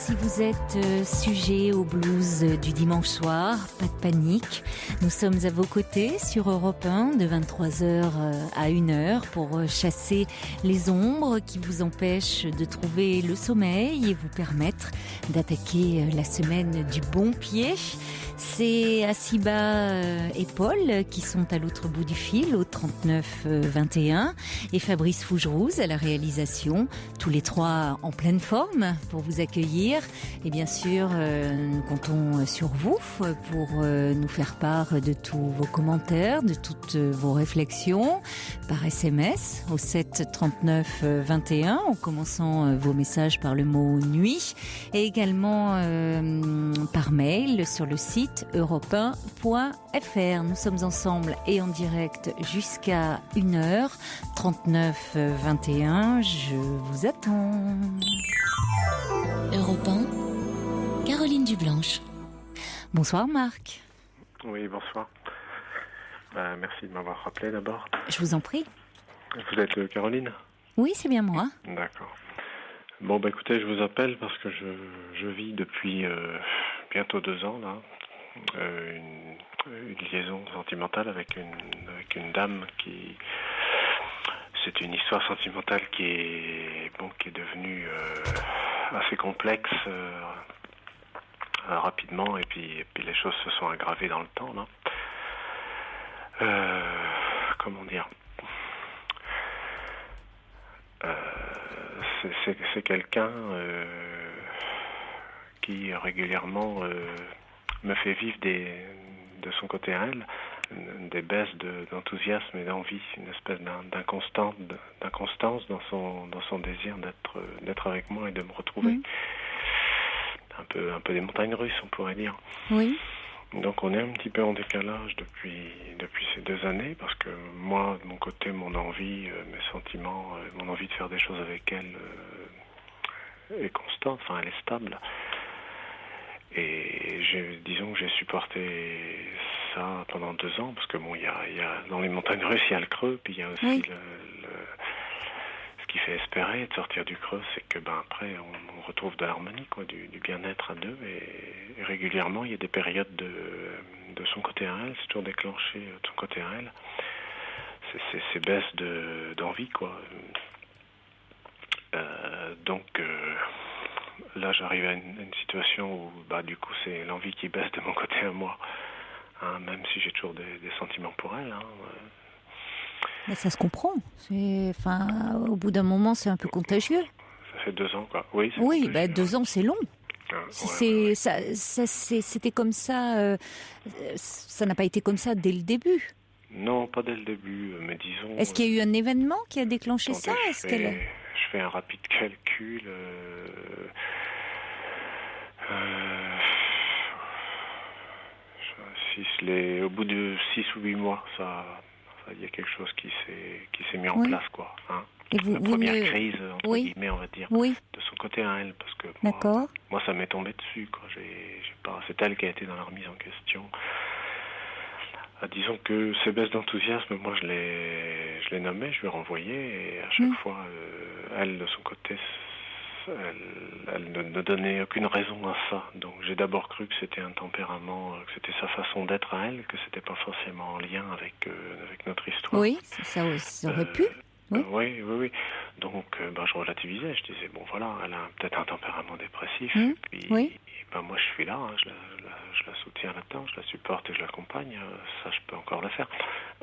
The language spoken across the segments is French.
Si vous êtes sujet au blues du dimanche soir, pas de panique. Nous sommes à vos côtés sur Europe 1 de 23h à 1h pour chasser les ombres qui vous empêchent de trouver le sommeil et vous permettre d'attaquer la semaine du bon pied. C'est Asiba et Paul qui sont à l'autre bout du fil au 39 21 et Fabrice Fougerouz à la réalisation, tous les trois en pleine forme pour vous accueillir. Et bien sûr, nous comptons sur vous pour nous faire part de tous vos commentaires, de toutes vos réflexions par SMS au 7 39 21 en commençant vos messages par le mot nuit et également par mail sur le site europe1.fr. Nous sommes ensemble et en direct jusqu'à 1h 39 21. Je vous attends. Europe 1, Caroline Dublanche. Bonsoir Marc. Oui, bonsoir. Merci de m'avoir rappelé d'abord. Je vous en prie. Vous êtes Caroline ? Oui, c'est bien moi. D'accord. Bon, écoutez, je vous appelle parce que je vis depuis bientôt 2 ans, là, une liaison sentimentale avec une dame qui... C'est une histoire sentimentale qui est devenue assez complexe rapidement et puis les choses se sont aggravées dans le temps, là. Comment dire, c'est quelqu'un qui régulièrement me fait vivre de son côté à elle des baisses d'enthousiasme et d'envie, une espèce d'inconstance dans son désir d'être avec moi et de me retrouver. Un peu des montagnes russes, on pourrait dire. Oui. Donc on est un petit peu en décalage depuis ces 2 années, parce que moi, de mon côté, mon envie, mes sentiments, mon envie de faire des choses avec elle est constante, enfin elle est stable. Et disons que j'ai supporté ça pendant 2 ans, parce que bon, il y a dans les montagnes russes, il y a le creux, puis il y a aussi ce qui fait espérer de sortir du creux, c'est que après on retrouve de l'harmonie, quoi, du bien-être à deux, et régulièrement il y a des périodes de son côté à elle, c'est toujours déclenché de son côté à elle, ces baisses d'envie, quoi. Donc là j'arrive à une situation où du coup c'est l'envie qui baisse de mon côté à moi, hein, même si j'ai toujours des sentiments pour elle, hein. Mais ça se comprend. Au bout d'un moment, c'est un peu contagieux. Ça fait 2 ans, quoi. Oui, 2 ans, c'est long. Ouais. C'était comme ça. Ça n'a pas été comme ça dès le début. Non, pas dès le début, mais disons... Est-ce qu'il y a eu un événement qui a déclenché ça ? Je fais un rapide calcul. Au bout de 6 ou 8 mois, il y a quelque chose qui s'est mis en place, quoi. Hein. Et la première crise, entre guillemets, on va dire, de son côté à elle, parce que moi ça m'est tombé dessus, quoi. C'est elle qui a été dans la remise en question. Disons que ces baisses d'enthousiasme, moi je les nommais, je lui renvoyais, et à chaque fois, elle, de son côté, elle ne donnait aucune raison à ça. Donc j'ai d'abord cru que c'était un tempérament, que c'était sa façon d'être à elle, que c'était pas forcément en lien avec notre histoire. Oui, ça aurait pu. Oui. Donc je relativisais, je disais elle a peut-être un tempérament dépressif. Et puis moi je suis là, hein, je la soutiens là-dedans, je la supporte et je l'accompagne, ça je peux encore le faire.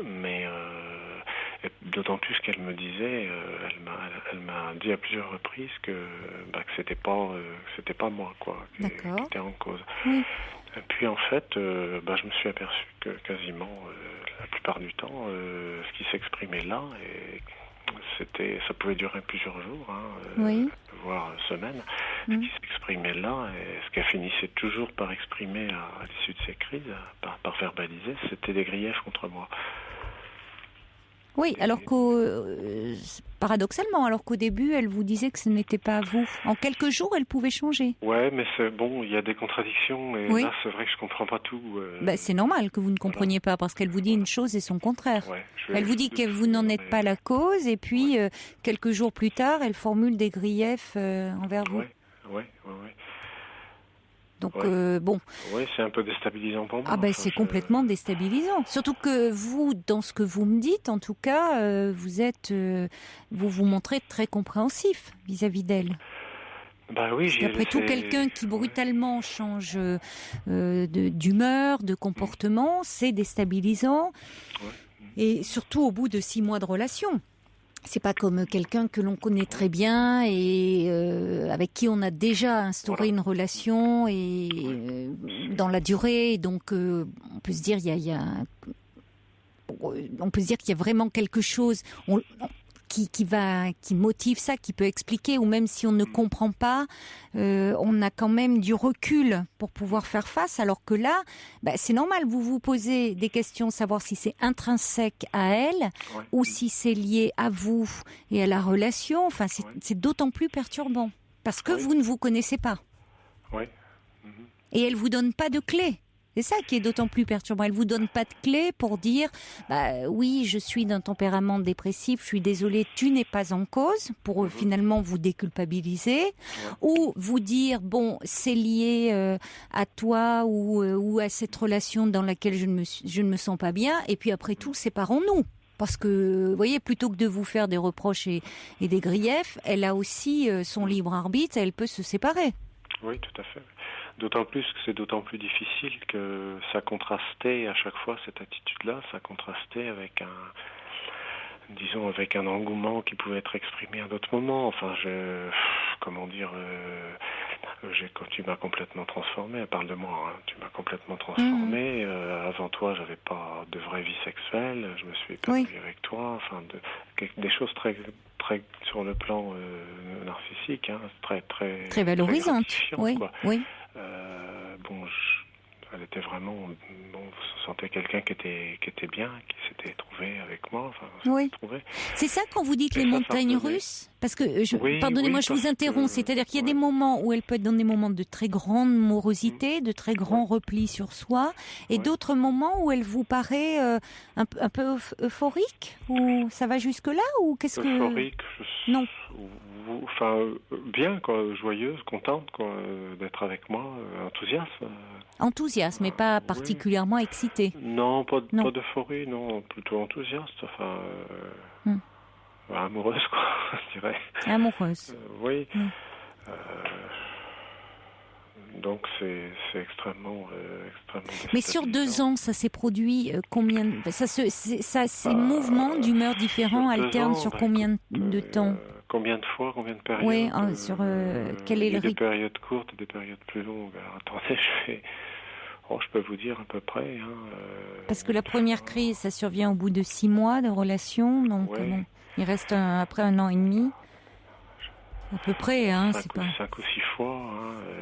Mais d'autant plus qu'elle me disait, elle m'a dit à plusieurs reprises que c'était pas moi, quoi, qui était en cause. Et puis en fait, je me suis aperçu que quasiment la plupart du temps, ce qui s'exprimait là, ça pouvait durer plusieurs jours, voire semaines. Ce qui s'exprimait là, et ce qu'elle finissait toujours par exprimer à l'issue de ces crises, par verbaliser, c'était des griefs contre moi. Oui, alors paradoxalement, alors qu'au début, elle vous disait que ce n'était pas vous. En quelques jours, elle pouvait changer. Ouais, mais il y a des contradictions, et là, c'est vrai que je comprends pas tout. C'est normal que vous ne compreniez pas, parce qu'elle vous dit une chose et son contraire. Elle vous dit que vous n'en êtes pas la cause, et puis, quelques jours plus tard, elle formule des griefs envers vous. Oui. Donc, bon. Oui, c'est un peu déstabilisant pour moi. C'est complètement déstabilisant. Surtout que vous, dans ce que vous me dites, en tout cas, vous vous montrez très compréhensif vis-à-vis d'elle. Bah oui, après tout, quelqu'un qui brutalement change d'humeur, de comportement, c'est déstabilisant. Ouais. Et surtout au bout de 6 mois de relation. C'est pas comme quelqu'un que l'on connaît très bien et avec qui on a déjà instauré une relation et dans la durée. Donc on peut se dire on peut se dire qu'il y a vraiment quelque chose qui motive ça, qui peut expliquer, ou même si on ne comprend pas, on a quand même du recul pour pouvoir faire face, alors que là, c'est normal, vous vous posez des questions, savoir si c'est intrinsèque à elle, ou si c'est lié à vous et à la relation, enfin c'est d'autant plus perturbant, parce que vous ne vous connaissez pas. Oui. Et elle vous donne pas de clés. C'est ça qui est d'autant plus perturbant. Elle vous donne pas de clé pour dire oui, je suis d'un tempérament dépressif, je suis désolée, tu n'es pas en cause, pour finalement vous déculpabiliser, ou vous dire bon, c'est lié à toi ou à cette relation dans laquelle je ne me sens pas bien, et puis après tout, séparons-nous. Parce que, vous voyez, plutôt que de vous faire des reproches et des griefs, elle a aussi son libre arbitre, elle peut se séparer. Oui, tout à fait. D'autant plus que c'est d'autant plus difficile que ça contrastait à chaque fois, cette attitude-là, ça contrastait avec avec un engouement qui pouvait être exprimé à d'autres moments. Enfin, tu m'as complètement transformé, elle parle de moi, hein. Tu m'as complètement transformé. Avant toi, j'avais pas de vraie vie sexuelle, je me suis épanoui avec toi. Enfin, des choses très, très sur le plan narcissique, hein, très valorisante. Oui. Elle était vraiment, vous sentez quelqu'un qui était bien, qui s'était trouvé avec moi. C'est ça quand vous dites les montagnes russes, parce que pardonnez-moi, je vous interromps. C'est-à-dire qu'il y a des moments où elle peut être dans des moments de très grande morosité, de très grand repli sur soi, et d'autres moments où elle vous paraît un peu euphorique, ou ça va jusque là, ou qu'est-ce que euphorique? Non. Bien, quoi, joyeuse, contente, quoi, d'être avec moi, enthousiaste, mais pas particulièrement excitée. Non, pas d'euphorie, non, plutôt enthousiaste, amoureuse, quoi, je dirais. Amoureuse. Oui. Donc c'est extrêmement Mais sur 2 ans, ça s'est produit combien? Ces mouvements d'humeur différents alternent sur combien de temps? Combien de fois, combien de périodes? Oui, quel est le rythme? Des périodes courtes et des périodes plus longues. Alors, attendez, je peux vous dire à peu près. Parce que la première crise, ça survient au bout de 6 mois de relation, donc il reste après 1 an et demi. À peu près, hein, c'est pas... 5 ou 6 fois.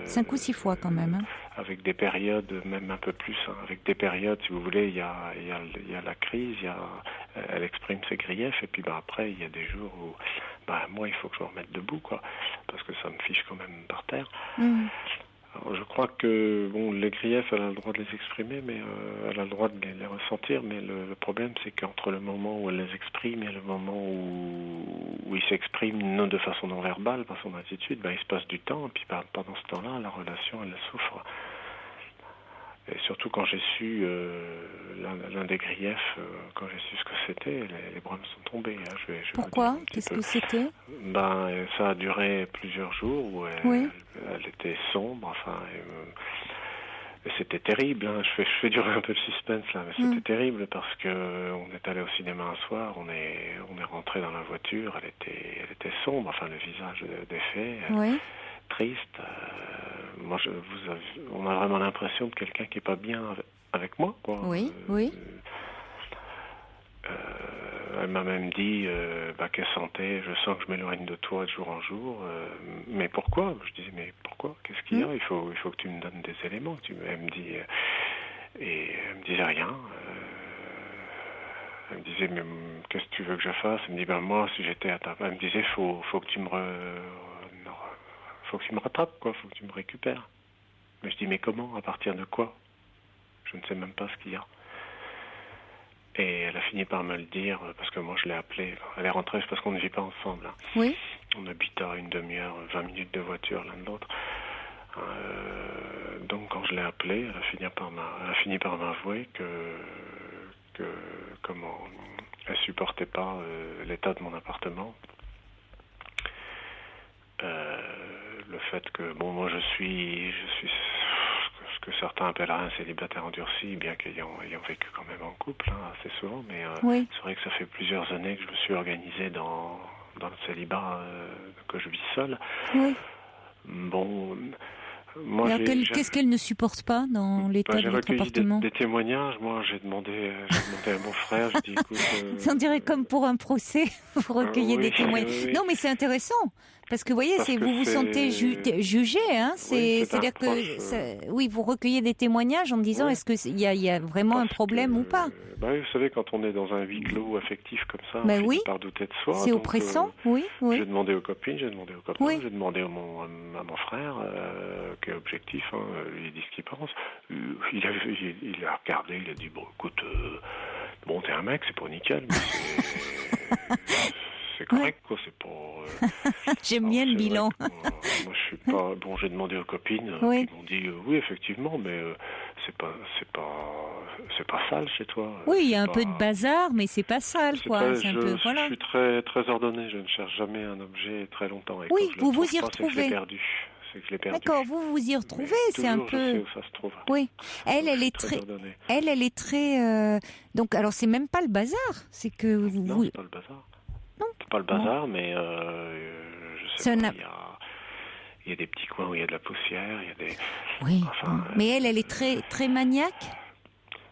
5 ou 6 fois quand même. Hein. Avec des périodes, même un peu plus, avec des périodes, si vous voulez, il y a la crise, elle exprime ses griefs, et puis après, il y a des jours où, moi, il faut que je me remette debout, quoi, parce que ça me fiche quand même par terre. Alors, je crois que les griefs, elle a le droit de les exprimer, mais elle a le droit de les ressentir, mais le problème, c'est qu'entre le moment où elle les exprime et le moment où il s'exprime non de façon non verbale, par son attitude, il se passe du temps, et puis pendant ce temps-là, la relation, elle souffre. Et surtout quand j'ai su l'un des griefs, quand j'ai su ce que c'était, les bras me sont tombés. Hein. Je Pourquoi? Qu'est-ce que c'était? Ça a duré plusieurs jours où elle était sombre, et c'était terrible. Hein. Je fais durer un peu le suspense là, mais c'était terrible parce que on est allé au cinéma un soir, on est rentré dans la voiture, elle était sombre, le visage défait. Triste. On a vraiment l'impression de quelqu'un qui est pas bien avec moi, quoi. Oui. Elle m'a même dit qu'elle sentait, je sens que je m'éloigne de toi de jour en jour. Mais pourquoi? Je disais mais pourquoi? Qu'est-ce qu'il y a? Il faut que tu me donnes des éléments. Elle me dit et elle me disait rien. Elle me disait mais qu'est-ce que tu veux que je fasse? Elle me dit moi si j'étais à ta... Elle me disait faut que tu me rattrapes, quoi, faut que tu me récupères. Mais je dis, mais comment? À partir de quoi? Je ne sais même pas ce qu'il y a. Et elle a fini par me le dire, parce que moi je l'ai appelée. Elle est rentrée, c'est parce qu'on ne vit pas ensemble. Hein. Oui. On habite à une demi-heure, 20 minutes de voiture l'un de l'autre. donc quand je l'ai appelée, elle a fini par m'avouer que comment elle supportait pas l'état de mon appartement. Le fait que moi je suis ce que certains appelleraient un célibataire endurci, bien qu'ayant vécu quand même en couple assez souvent, mais c'est vrai que ça fait plusieurs années que je me suis organisé dans le célibat, que je vis seul. Oui. Bon, moi qu'est-ce qu'elle ne supporte pas dans l'état de votre appartement? Des témoignages. Moi j'ai demandé à mon frère, j'ai dit écoute, on dirait comme pour un procès, vous recueillez des témoignages. Oui. Non mais c'est intéressant. Parce que vous voyez, vous sentez jugé, hein. C'est-à-dire que vous recueillez des témoignages en me disant est-ce qu'il y a vraiment un problème ou pas. Vous savez, quand on est dans un huis clos affectif comme ça, on finit par douter de soi. C'est oppressant, oui. J'ai demandé aux copines, j'ai demandé aux copains, j'ai demandé à mon frère, qui est objectif, lui il dit ce qu'il pense. Il a regardé, il a dit écoute, t'es un mec, c'est pas nickel, mais c'est correct, quoi, c'est pas... J'aime bien le bilan. Moi, je suis pas... j'ai demandé aux copines qui m'ont dit, oui, effectivement, mais c'est pas sale chez toi. Oui, il y a un peu de bazar, mais c'est pas sale, quoi. Je suis très, très ordonné, je ne cherche jamais un objet très longtemps. Et vous vous y retrouvez. C'est que je l'ai perdu. D'accord, vous vous y retrouvez, c'est un peu... Je sais où ça se trouve. Oui, elle est très... Donc, alors, c'est même pas le bazar, c'est que vous... Non, c'est pas le bazar. Non. C'est pas le bazar, mais je sais pas, il y a des petits coins où il y a de la poussière, il y a des... Oui, mais elle est très, très maniaque.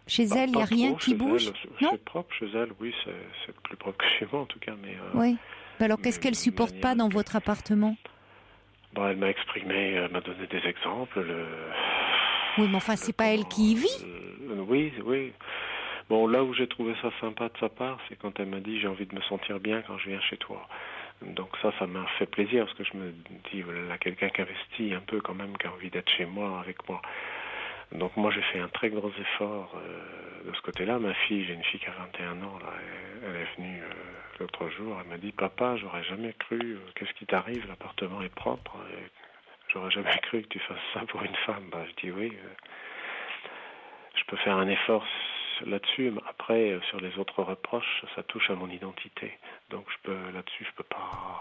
Chez elle, il n'y a rien qui bouge. C'est propre chez elle, oui, c'est plus propre que chez moi en tout cas. Mais, oui. Alors qu'est-ce qu'elle supporte pas dans votre appartement? Elle m'a exprimé, elle m'a donné des exemples. Oui, mais enfin, c'est pas elle qui y vit. Oui. Bon, là où j'ai trouvé ça sympa de sa part, c'est quand elle m'a dit j'ai envie de me sentir bien quand je viens chez toi. Donc ça m'a fait plaisir parce que je me dis voilà, quelqu'un qui investit un peu quand même, qui a envie d'être chez moi, avec moi. Donc moi j'ai fait un très gros effort de ce côté-là. Ma fille, j'ai une fille qui a 21 ans, là, elle est venue l'autre jour, elle m'a dit papa, j'aurais jamais cru, qu'est-ce qui t'arrive, l'appartement est propre, j'aurais jamais cru que tu fasses ça pour une femme. Je dis oui, je peux faire un effort là-dessus, mais après sur les autres reproches, ça touche à mon identité. Donc là-dessus je peux pas.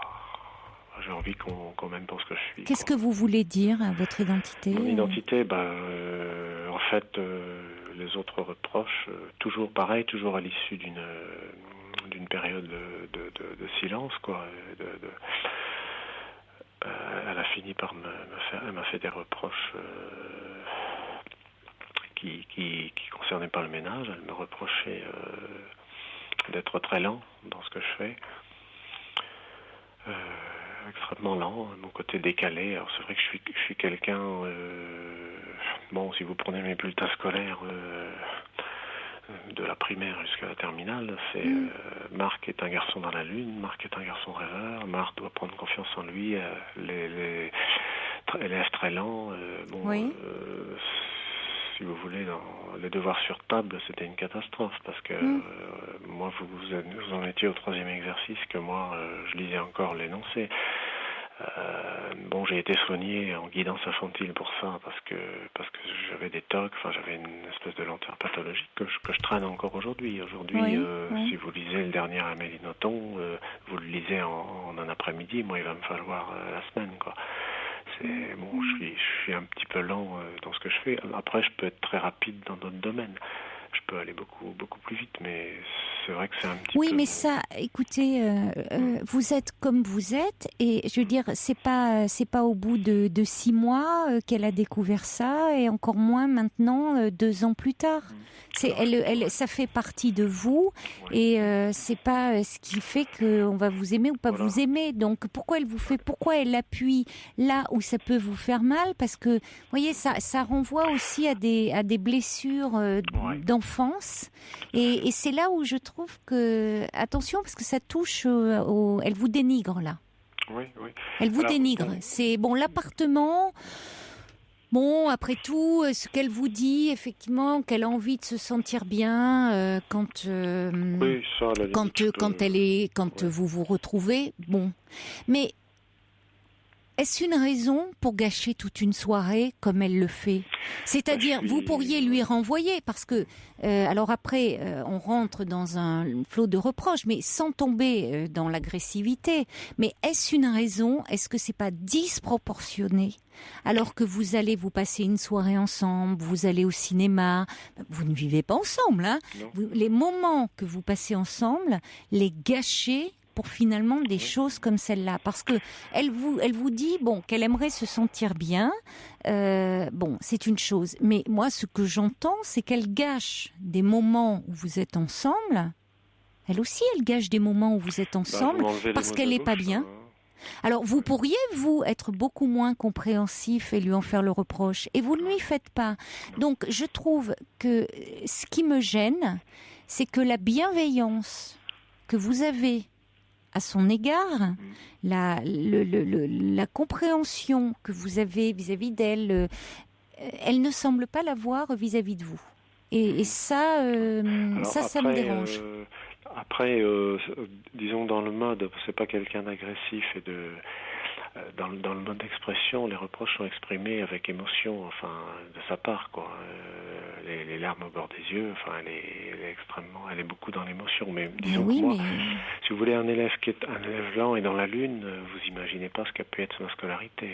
J'ai envie qu'on m'aime pour ce que je suis. Qu'est-ce que vous voulez dire à votre identité? Mon identité, en fait, les autres reproches, toujours pareil, toujours à l'issue d'une période de silence, quoi. Elle a fini par elle m'a fait des reproches qui concernaient pas le ménage. Elle me reprochait d'être très lent dans ce que je fais. Extrêmement lent, mon côté décalé. Alors c'est vrai que je suis quelqu'un... si vous prenez mes bulletins scolaires de la primaire jusqu'à la terminale, c'est Marc est un garçon dans la lune, Marc est un garçon rêveur, Marc doit prendre confiance en lui, élève très lent. Si vous voulez, dans les devoirs sur table, c'était une catastrophe parce que moi, vous en étiez au 3e exercice que moi, je lisais encore l'énoncé. J'ai été soigné en guidance infantile pour ça parce que j'avais des tocs, j'avais une espèce de lenteur pathologique que je traîne encore aujourd'hui. Si vous lisez le dernier Amélie Nothomb, vous le lisez en un après-midi, moi il va me falloir la semaine, quoi. Je suis un petit peu lent dans ce que je fais. Après, je peux être très rapide dans d'autres domaines. Je peux aller beaucoup plus vite, mais c'est vrai que c'est un petit peu... Oui, mais ça, écoutez, vous êtes comme vous êtes, et je veux dire, c'est pas au bout de 6 mois qu'elle a découvert ça, et encore moins maintenant, 2 ans plus tard. Ça fait partie de vous, et c'est pas ce qui fait qu'on va vous aimer ou pas vous aimer. Donc pourquoi elle appuie là où ça peut vous faire mal? Parce que, vous voyez, ça renvoie aussi à des blessures d'enfance, et c'est là où je trouve que, attention, parce que ça touche elle vous dénigre là. Oui. Elle vous dénigre. C'est l'appartement. Bon, après tout, ce qu'elle vous dit, effectivement, qu'elle a envie de se sentir bien quand vous vous retrouvez. Bon, mais est-ce une raison pour gâcher toute une soirée comme elle le fait? C'est-à-dire, vous pourriez lui renvoyer, parce que, alors après, on rentre dans un flot de reproches, mais sans tomber dans l'agressivité. Mais est-ce une raison? Est-ce que c'est pas disproportionné? Alors que vous allez vous passer une soirée ensemble, vous allez au cinéma, vous ne vivez pas ensemble, hein? Les moments que vous passez ensemble, les gâcher pour finalement des choses comme celle-là, parce que elle vous dit qu'elle aimerait se sentir bien, c'est une chose, mais moi ce que j'entends c'est qu'elle gâche des moments où vous êtes ensemble. Elle aussi elle gâche des moments où vous êtes ensemble parce qu'elle n'est pas bien. Alors vous pourriez vous être beaucoup moins compréhensif et lui en faire le reproche, et vous ne lui faites pas. Donc je trouve que ce qui me gêne, c'est que la bienveillance que vous avez à son égard, la compréhension que vous avez vis-à-vis d'elle, elle ne semble pas l'avoir vis-à-vis de vous. Et ça, ça me dérange. Après, disons dans le mode, c'est pas quelqu'un d'agressif et de... Dans le mode d'expression, les reproches sont exprimés avec émotion, de sa part, quoi. Les larmes au bord des yeux, elle est beaucoup dans l'émotion. Mais disons que moi, si vous voulez, un élève lent et dans la lune, vous imaginez pas ce qu'a pu être ma scolarité.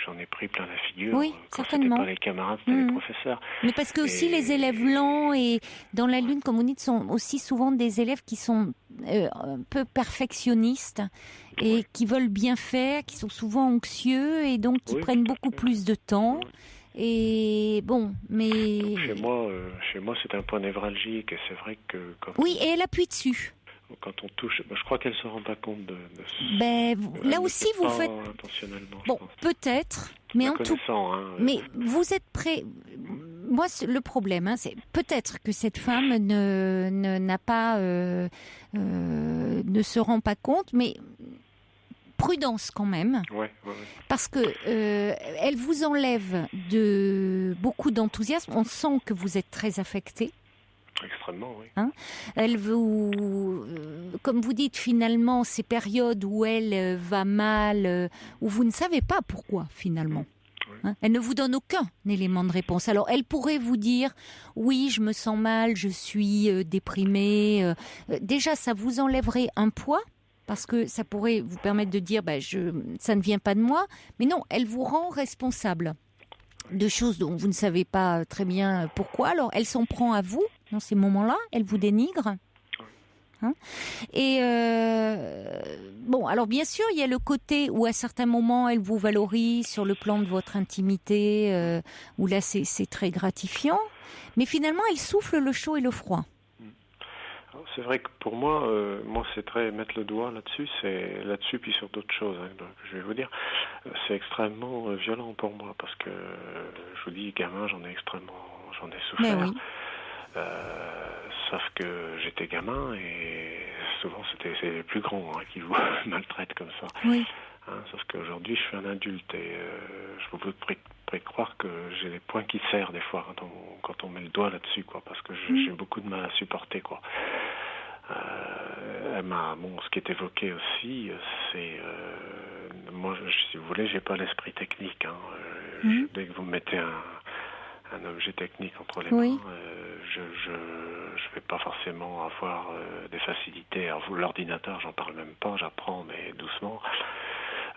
J'en ai pris plein la figure. Oui, quand certainement. C'était pas les camarades, c'était les professeurs. Mais parce que aussi les élèves lents et dans la lune, comme vous dites, sont aussi souvent des élèves qui sont un peu perfectionnistes et qui veulent bien faire, qui sont souvent anxieux et donc qui prennent beaucoup plus de temps. Et mais... Chez moi, c'est un point névralgique et c'est vrai que... et elle appuie dessus. Quand on touche, je crois qu'elle se rend pas compte de là aussi, vous faites... Intentionnellement, peut-être, mais en tout... Mais vous êtes prêt... Moi, le problème, c'est peut-être que cette femme n'a pas... ne se rend pas compte, mais... Prudence quand même, parce que elle vous enlève beaucoup d'enthousiasme. On sent que vous êtes très affecté. Extrêmement, oui. Elle vous, comme vous dites, finalement, ces périodes où elle va mal, où vous ne savez pas pourquoi finalement. Elle ne vous donne aucun élément de réponse. Alors, elle pourrait vous dire, oui, je me sens mal, je suis déprimée. Déjà, ça vous enlèverait un poids. Parce que ça pourrait vous permettre de dire ça ne vient pas de moi. Mais non, elle vous rend responsable de choses dont vous ne savez pas très bien pourquoi. Alors, elle s'en prend à vous dans ces moments-là. Elle vous dénigre. Et alors bien sûr, il y a le côté où à certains moments, elle vous valorise sur le plan de votre intimité, où là, c'est très gratifiant. Mais finalement, elle souffle le chaud et le froid. C'est vrai que pour moi, c'est très mettre le doigt là-dessus, c'est là-dessus puis sur d'autres choses. Donc, je vais vous dire, c'est extrêmement violent pour moi parce que je vous dis, gamin, j'en ai souffert. Oui. Sauf que j'étais gamin et souvent c'est les plus grands qui vous maltraitent comme ça. Oui. Sauf qu'aujourd'hui, je suis un adulte et je vous prie de croire que j'ai les poings qui serrent des fois quand on met le doigt là-dessus, quoi, parce que j'ai beaucoup de mal à supporter, quoi. Ce qui est évoqué aussi, c'est moi, si vous voulez, j'ai pas l'esprit technique. Dès que vous me mettez un objet technique entre les mains, je vais pas forcément avoir des facilités. Alors l'ordinateur, j'en parle même pas, j'apprends mais doucement.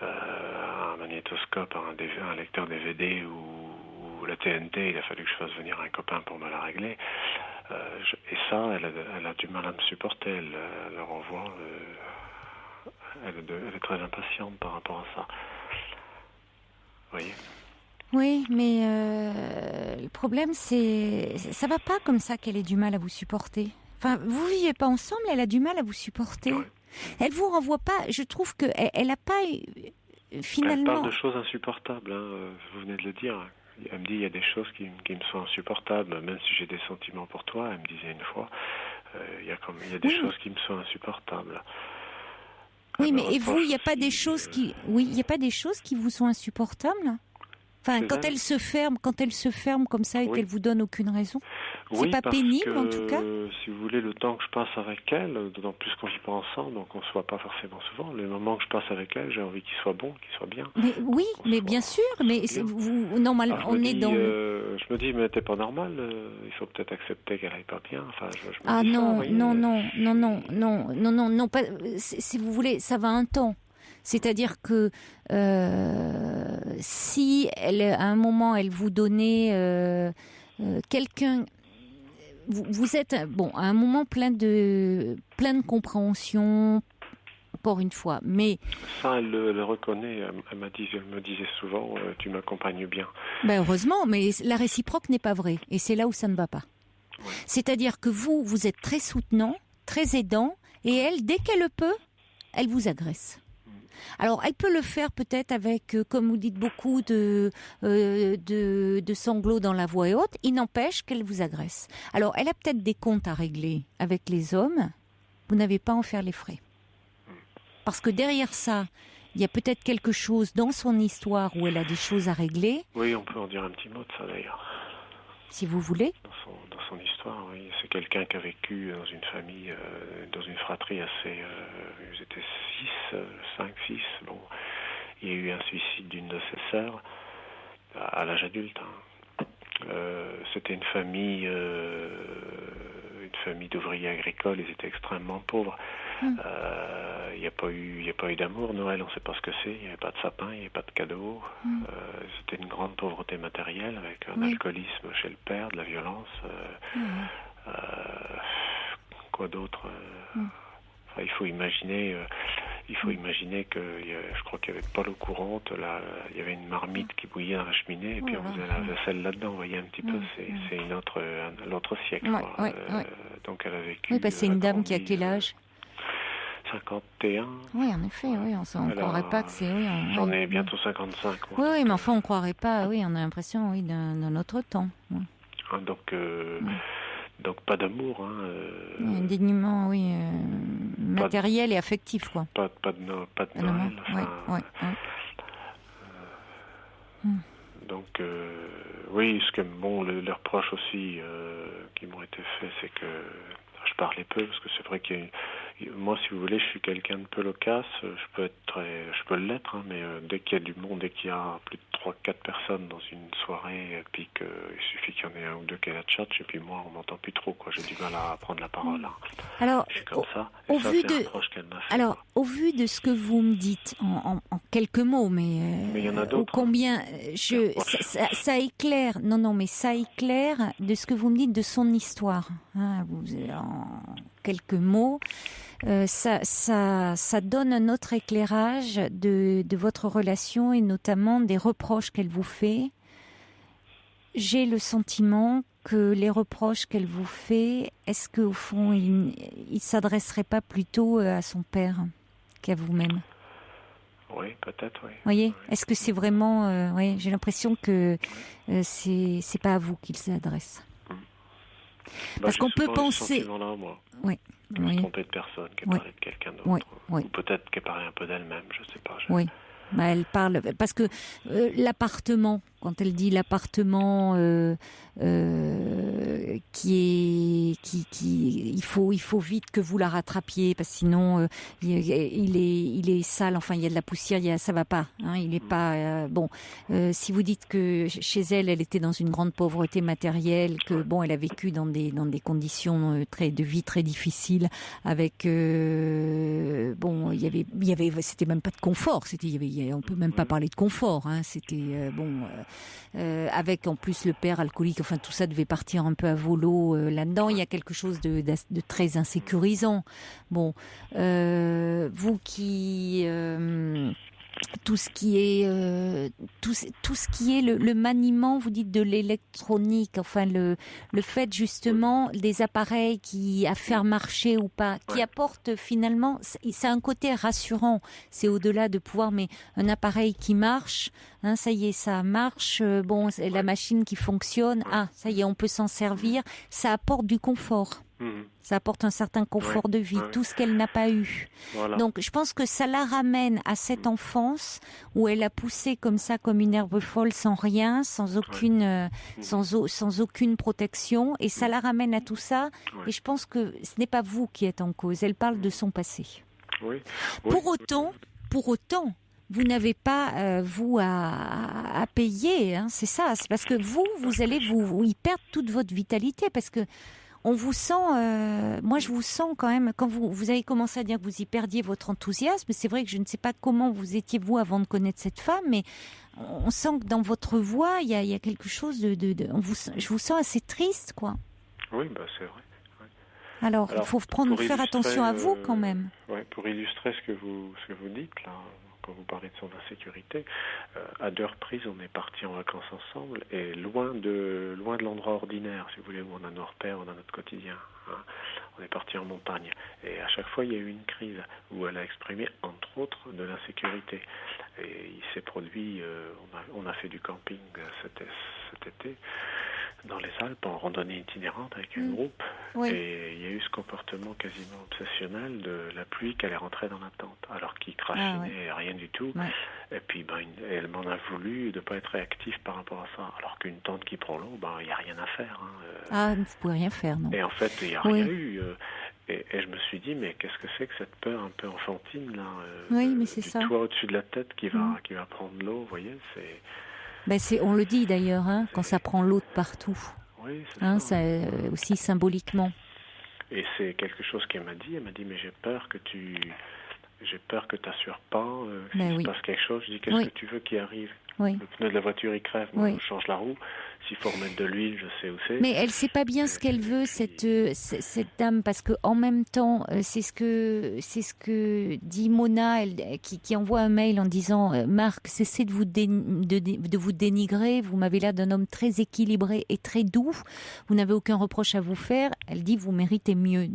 Un magnétoscope, un lecteur DVD ou la TNT, il a fallu que je fasse venir un copain pour me la régler. Et ça, elle a du mal à me supporter. Elle le renvoie. Elle est très impatiente par rapport à ça. Vous voyez ? Oui, mais le problème, c'est ça va pas comme ça qu'elle ait du mal à vous supporter. Enfin, vous vivez pas ensemble, elle a du mal à vous supporter. Ouais. Elle vous renvoie pas. Je trouve que elle a pas finalement. Elle parle de choses insupportables. Vous venez de le dire. Elle me dit il y a des choses qui me sont insupportables, même si j'ai des sentiments pour toi. Elle me disait une fois, il y a des choses qui me sont insupportables. Oui, mais et vous, il n'y a pas des choses qui, il y a pas des choses qui vous sont insupportables. Enfin, quand elle se ferme comme ça et qu'elle vous donne aucune raison. C'est pas pénible en tout cas. Si vous voulez, le temps que je passe avec elle, d'autant plus qu'on vit pas ensemble, donc on se voit pas forcément souvent. Le moment que je passe avec elle, j'ai envie qu'il soit bon, qu'il soit bien. Mais oui, mais bien sûr, mais normalement on est dans. Je me dis, mais t'es pas normal. Il faut peut-être accepter qu'elle aille pas bien. Enfin, je me dis non, pas. Si vous voulez, ça va un temps. C'est-à-dire que si à un moment elle vous donnait quelqu'un. Vous êtes à un moment plein de compréhension, encore une fois, mais ça elle le reconnaît. Elle me disait souvent, tu m'accompagnes bien. Ben heureusement, mais la réciproque n'est pas vraie, et c'est là où ça ne va pas. Ouais. C'est-à-dire que vous êtes très soutenant, très aidant, et elle, dès qu'elle le peut, elle vous agresse. Alors, elle peut le faire peut-être avec, comme vous dites, beaucoup de sanglots dans la voix haute. Il n'empêche qu'elle vous agresse. Alors, elle a peut-être des comptes à régler avec les hommes. Vous n'avez pas à en faire les frais. Parce que derrière ça, il y a peut-être quelque chose dans son histoire où elle a des choses à régler. Oui, on peut en dire un petit mot de ça d'ailleurs. Si vous voulez. Dans son histoire, oui. C'est quelqu'un qui a vécu dans une famille, dans une fratrie assez... ils étaient 5, 6. Bon, il y a eu un suicide d'une de ses sœurs à l'âge adulte. Hein. C'était une famille d'ouvriers agricoles. Ils étaient extrêmement pauvres. Il n'y a pas eu d'amour. Noël, on ne sait pas ce que c'est. Il n'y avait pas de sapin, il n'y avait pas de cadeaux. C'était une grande pauvreté matérielle avec un alcoolisme chez le père, de la violence. Quoi d'autre enfin, il faut imaginer que je crois qu'il n'y avait pas l'eau courante. Là, il y avait une marmite qui bouillait dans la cheminée et puis on faisait la vaisselle là-dedans. Vous voyez un petit peu, c'est l'autre siècle. Donc elle a vécu. Oui, c'est une dame qui a quel âge? 51. Oui, en effet, oui, on ne croirait pas que c'est... J'en ai bientôt 55. Oui, mais enfin, on ne croirait pas, oui, on a l'impression, oui, d'un autre temps. Oui. Donc pas d'amour. Un dénuement, oui, matériel et affectif, quoi. Pas de Noël. Donc, oui, les reproches aussi qui m'ont été faits, c'est que je parlais peu, parce que c'est vrai moi, si vous voulez, je suis quelqu'un de peu loquace. Je peux l'être, hein, mais dès qu'il y a du monde, dès qu'il y a plus de 3-4 personnes dans une soirée, puis qu'il suffit qu'il y en ait un ou deux qui la tchatchent, et puis moi, on m'entend plus trop, quoi. J'ai du mal à prendre la parole. Hein. Alors, je suis comme ça. Au vu de ce que vous me dites, en quelques mots, mais il y en a d'autres. Combien ça éclaire. Non, mais ça éclaire de ce que vous me dites de son histoire. Hein, en quelques mots. Ça donne un autre éclairage de votre relation et notamment des reproches qu'elle vous fait. J'ai le sentiment que les reproches qu'elle vous fait, est-ce qu'au fond, il s'adresserait pas plutôt à son père qu'à vous-même? Oui, peut-être, oui. Vous voyez, est-ce que c'est vraiment... j'ai l'impression que c'est pas à vous qu'il s'adresse. Parce qu'on peut penser... Oui. Je me suis trompée de personne, qui a parlé de quelqu'un d'autre. Ou peut-être qu'elle parlait un peu d'elle-même, je ne sais pas. Oui, elle parle... Parce que l'appartement, quand elle dit l'appartement il faut vite que vous la rattrapiez, parce que sinon il est sale, enfin il y a de la poussière, ça va pas, hein, il est pas... si vous dites que chez elle était dans une grande pauvreté matérielle, que elle a vécu dans des conditions de vie très difficiles, avec il y avait c'était même pas de confort, on peut même pas parler de confort, hein, c'était avec en plus le père alcoolique, enfin tout ça devait partir un peu à volo là-dedans. Il y a quelque chose de très insécurisant. Vous qui tout ce qui est le maniement, vous dites, de l'électronique, enfin le fait justement des appareils qui à faire marcher ou pas, qui apportent finalement, c'est un côté rassurant, c'est au-delà de pouvoir, mais un appareil qui marche, hein, ça y est, ça marche, la machine qui fonctionne, ça y est, on peut s'en servir, ça apporte du confort. Ça apporte un certain confort de vie, tout ce qu'elle n'a pas eu. Voilà. Donc, je pense que ça la ramène à cette enfance où elle a poussé comme ça, comme une herbe folle, sans rien, sans aucune, sans aucune protection, et ça la ramène à tout ça. Et je pense que ce n'est pas vous qui êtes en cause. Elle parle de son passé. Pour autant, vous n'avez pas, vous, à payer, hein, c'est ça. C'est parce que vous allez vous y perdre toute votre vitalité, parce que on vous sent, moi je vous sens quand même, quand vous avez commencé à dire que vous y perdiez votre enthousiasme, c'est vrai que je ne sais pas comment vous étiez vous avant de connaître cette femme, mais on sent que dans votre voix, il y a quelque chose je vous sens assez triste, quoi. Oui, c'est vrai. Alors, il faut faire attention à vous quand même. Pour illustrer ce que vous dites là, quand vous parlez de son insécurité, à 2 reprises on est partis en vacances ensemble et loin de l'endroit ordinaire, si vous voulez, où on a nos repères, on a notre quotidien. Hein. On est partis en montagne et à chaque fois il y a eu une crise où elle a exprimé entre autres de l'insécurité. Et il s'est produit, on a fait du camping cet été dans les Alpes en randonnée itinérante avec un groupe, et il y a eu ce comportement quasiment obsessionnel de la pluie qu'elle est rentrée dans la tente alors qu'il crachait rien du tout, et puis elle m'en a voulu de ne pas être réactif par rapport à ça, alors qu'une tente qui prend l'eau, il n'y a rien à faire, hein. Vous ne pouvez rien faire, non. Et en fait il n'y a rien eu, et je me suis dit, mais qu'est-ce que c'est que cette peur un peu enfantine là, mais c'est du ça. toit au-dessus de la tête qui va prendre l'eau, vous voyez, c'est... on le dit d'ailleurs, hein, quand ça prend l'eau de partout. Oui, c'est ça. Aussi symboliquement. Et c'est quelque chose qu'elle m'a dit. Elle m'a dit, mais j'ai peur que t'assures pas, qu'il se passe quelque chose. Je dis, qu'est-ce que tu veux qui arrive? Le pneu de la voiture, il crève. Moi, je change la roue. S'il faut remettre de l'huile, je sais où c'est. Mais elle sait pas bien ce qu'elle veut, cette dame, parce que en même temps, c'est ce que dit Mona, qui envoie un mail en disant Marc, cessez de vous dénigrer. Vous m'avez l'air d'un homme très équilibré et très doux. Vous n'avez aucun reproche à vous faire. Elle dit vous méritez mieux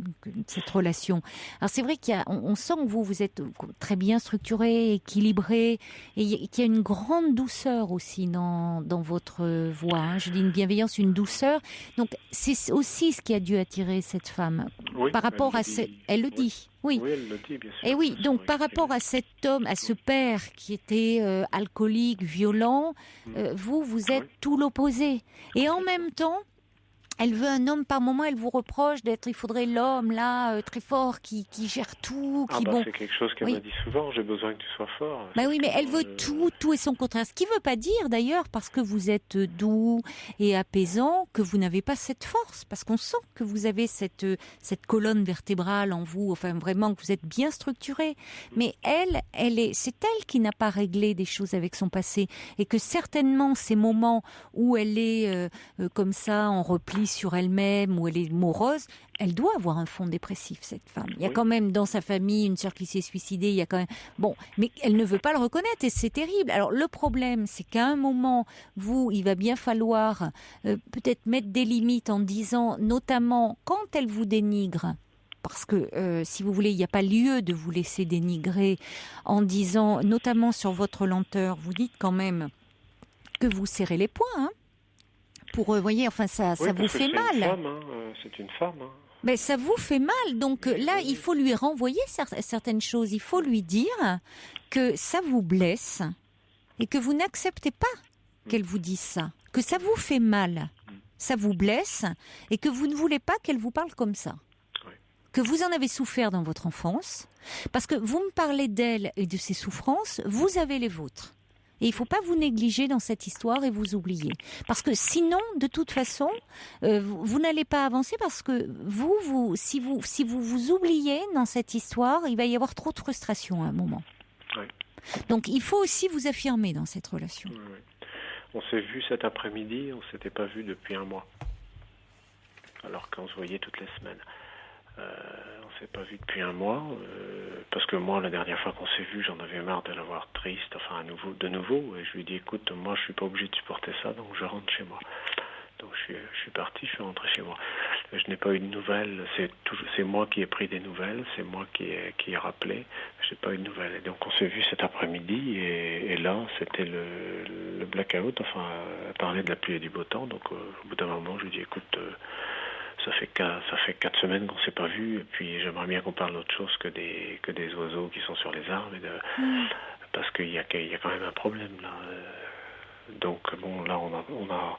cette relation. Alors c'est vrai on sent que vous êtes très bien structuré, équilibré, et qu'il y a une grande douceur aussi dans votre voix. Hein. Je dis une bienveillance, une douceur. Donc c'est aussi ce qui a dû attirer cette femme. Par rapport elle le dit. Oui, elle le dit, bien sûr. Et oui, donc par rapport à cet homme, à ce père qui était alcoolique, violent, vous êtes tout l'opposé. Et en même temps, elle veut un homme, par moment, elle vous reproche il faudrait l'homme, là, très fort, qui gère tout, c'est quelque chose qu'elle m'a dit souvent, j'ai besoin que tu sois fort. Oui, mais elle veut tout et son contraire. Ce qui veut pas dire, d'ailleurs, parce que vous êtes doux et apaisant, que vous n'avez pas cette force, parce qu'on sent que vous avez cette colonne vertébrale en vous, enfin, vraiment, que vous êtes bien structuré. Mais c'est elle qui n'a pas réglé des choses avec son passé, et que certainement, ces moments où elle est comme ça, en repli sur elle-même, où elle est morose, elle doit avoir un fond dépressif, cette femme. Il y a quand même dans sa famille une sœur qui s'est suicidée, il y a quand même... mais elle ne veut pas le reconnaître et c'est terrible. Alors le problème, c'est qu'à un moment, il va bien falloir peut-être mettre des limites en disant, notamment quand elle vous dénigre, parce que, si vous voulez, il n'y a pas lieu de vous laisser dénigrer, en disant, notamment sur votre lenteur, vous dites quand même que vous serrez les poings, hein. Voyez, enfin, ça vous fait mal. C'est une femme. Hein. Mais ça vous fait mal. Donc là, il faut lui renvoyer certaines choses. Il faut lui dire que ça vous blesse et que vous n'acceptez pas qu'elle vous dise ça. Que ça vous fait mal, ça vous blesse et que vous ne voulez pas qu'elle vous parle comme ça. Que vous en avez souffert dans votre enfance. Parce que vous me parlez d'elle et de ses souffrances, vous avez les vôtres. Et il ne faut pas vous négliger dans cette histoire et vous oublier. Parce que sinon, de toute façon, vous n'allez pas avancer parce que si vous vous oubliez dans cette histoire, il va y avoir trop de frustration à un moment. Oui. Donc il faut aussi vous affirmer dans cette relation. Oui. On s'est vu cet après-midi, on ne s'était pas vu depuis 1 mois. Alors qu'on se voyait toutes les semaines. On s'est pas vu depuis 1 mois parce que moi la dernière fois qu'on s'est vu j'en avais marre de la voir triste, enfin de nouveau, et je lui ai dit écoute, moi je suis pas obligé de supporter ça, donc je rentre chez moi. Donc je suis parti, je suis rentré chez moi. Je n'ai pas eu de nouvelles, c'est moi qui ai pris des nouvelles, c'est moi qui ai rappelé, je n'ai pas eu de nouvelles. Et donc on s'est vu cet après-midi et là c'était le blackout, enfin parler de la pluie et du beau temps, donc au bout d'un moment je lui ai dit écoute, ça fait 4 semaines qu'on s'est pas vu, et puis j'aimerais bien qu'on parle d'autre chose que des oiseaux qui sont sur les arbres, parce qu'il y a quand même un problème là. Donc bon, là on a,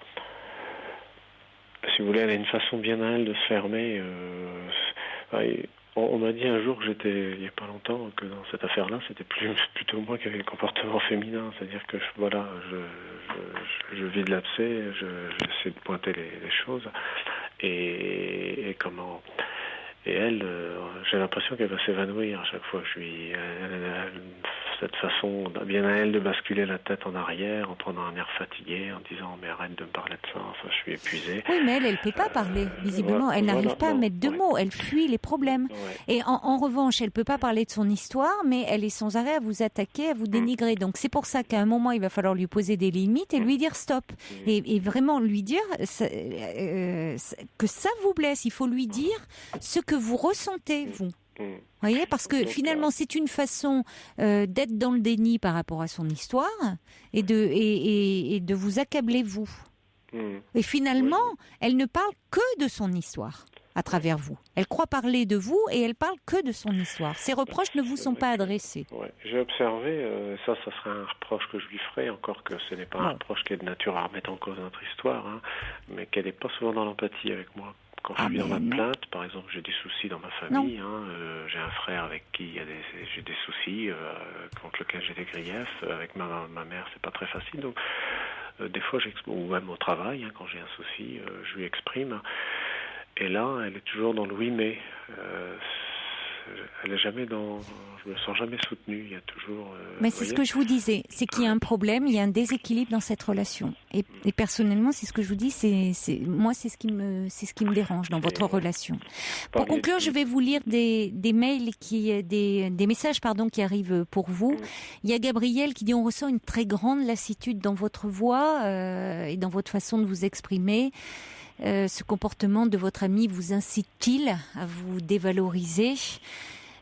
si vous voulez, elle a une façon bien à elle de se fermer. On m'a dit un jour que il y a pas longtemps, que dans cette affaire-là, c'était plutôt moi qui avais le comportement féminin, c'est-à-dire que je vide l'abcès, j'essaie de pointer les choses, et comment. Et elle, j'ai l'impression qu'elle va s'évanouir à chaque fois que cette façon bien à elle de basculer la tête en arrière en prenant un air fatigué, en disant mais arrête de me parler de ça, enfin je suis épuisé. Oui, mais elle peut pas parler, visiblement. Elle n'arrive pas à mettre deux mots, elle fuit les problèmes. Ouais. Et en revanche, elle peut pas parler de son histoire, mais elle est sans arrêt à vous attaquer, à vous dénigrer. Donc c'est pour ça qu'à un moment, il va falloir lui poser des limites et lui dire stop. Et vraiment lui dire que ça vous blesse. Il faut lui dire ce que vous ressentez, vous. Voyez, parce que finalement c'est une façon d'être dans le déni par rapport à son histoire et de vous accabler vous. Et finalement, elle ne parle que de son histoire à travers vous. Elle croit parler de vous et elle parle que de son histoire. Ces reproches ne vous sont pas adressés. Ouais. J'ai observé, ça serait un reproche que je lui ferais, encore que ce n'est pas un reproche qui est de nature à remettre en cause notre histoire, mais qu'elle n'est pas souvent dans l'empathie avec moi. Quand je suis dans ma plainte, par exemple, j'ai des soucis dans ma famille. J'ai un frère avec qui j'ai des soucis, contre lequel j'ai des griefs. Avec ma mère, c'est pas très facile. Donc, des fois, ou même au travail, quand j'ai un souci, je lui exprime. Et là, elle est toujours dans le oui mais. Elle est jamais je me sens jamais soutenue. Il y a toujours. Mais c'est ce que je vous disais, c'est qu'il y a un problème, il y a un déséquilibre dans cette relation. Et personnellement, c'est ce que je vous dis, moi, c'est ce qui me dérange dans votre relation. Pour conclure, je vais vous lire des mails des messages, qui arrivent pour vous. Il y a Gabriel qui dit: on ressent une très grande lassitude dans votre voix et dans votre façon de vous exprimer. Ce comportement de votre ami vous incite-t-il à vous dévaloriser?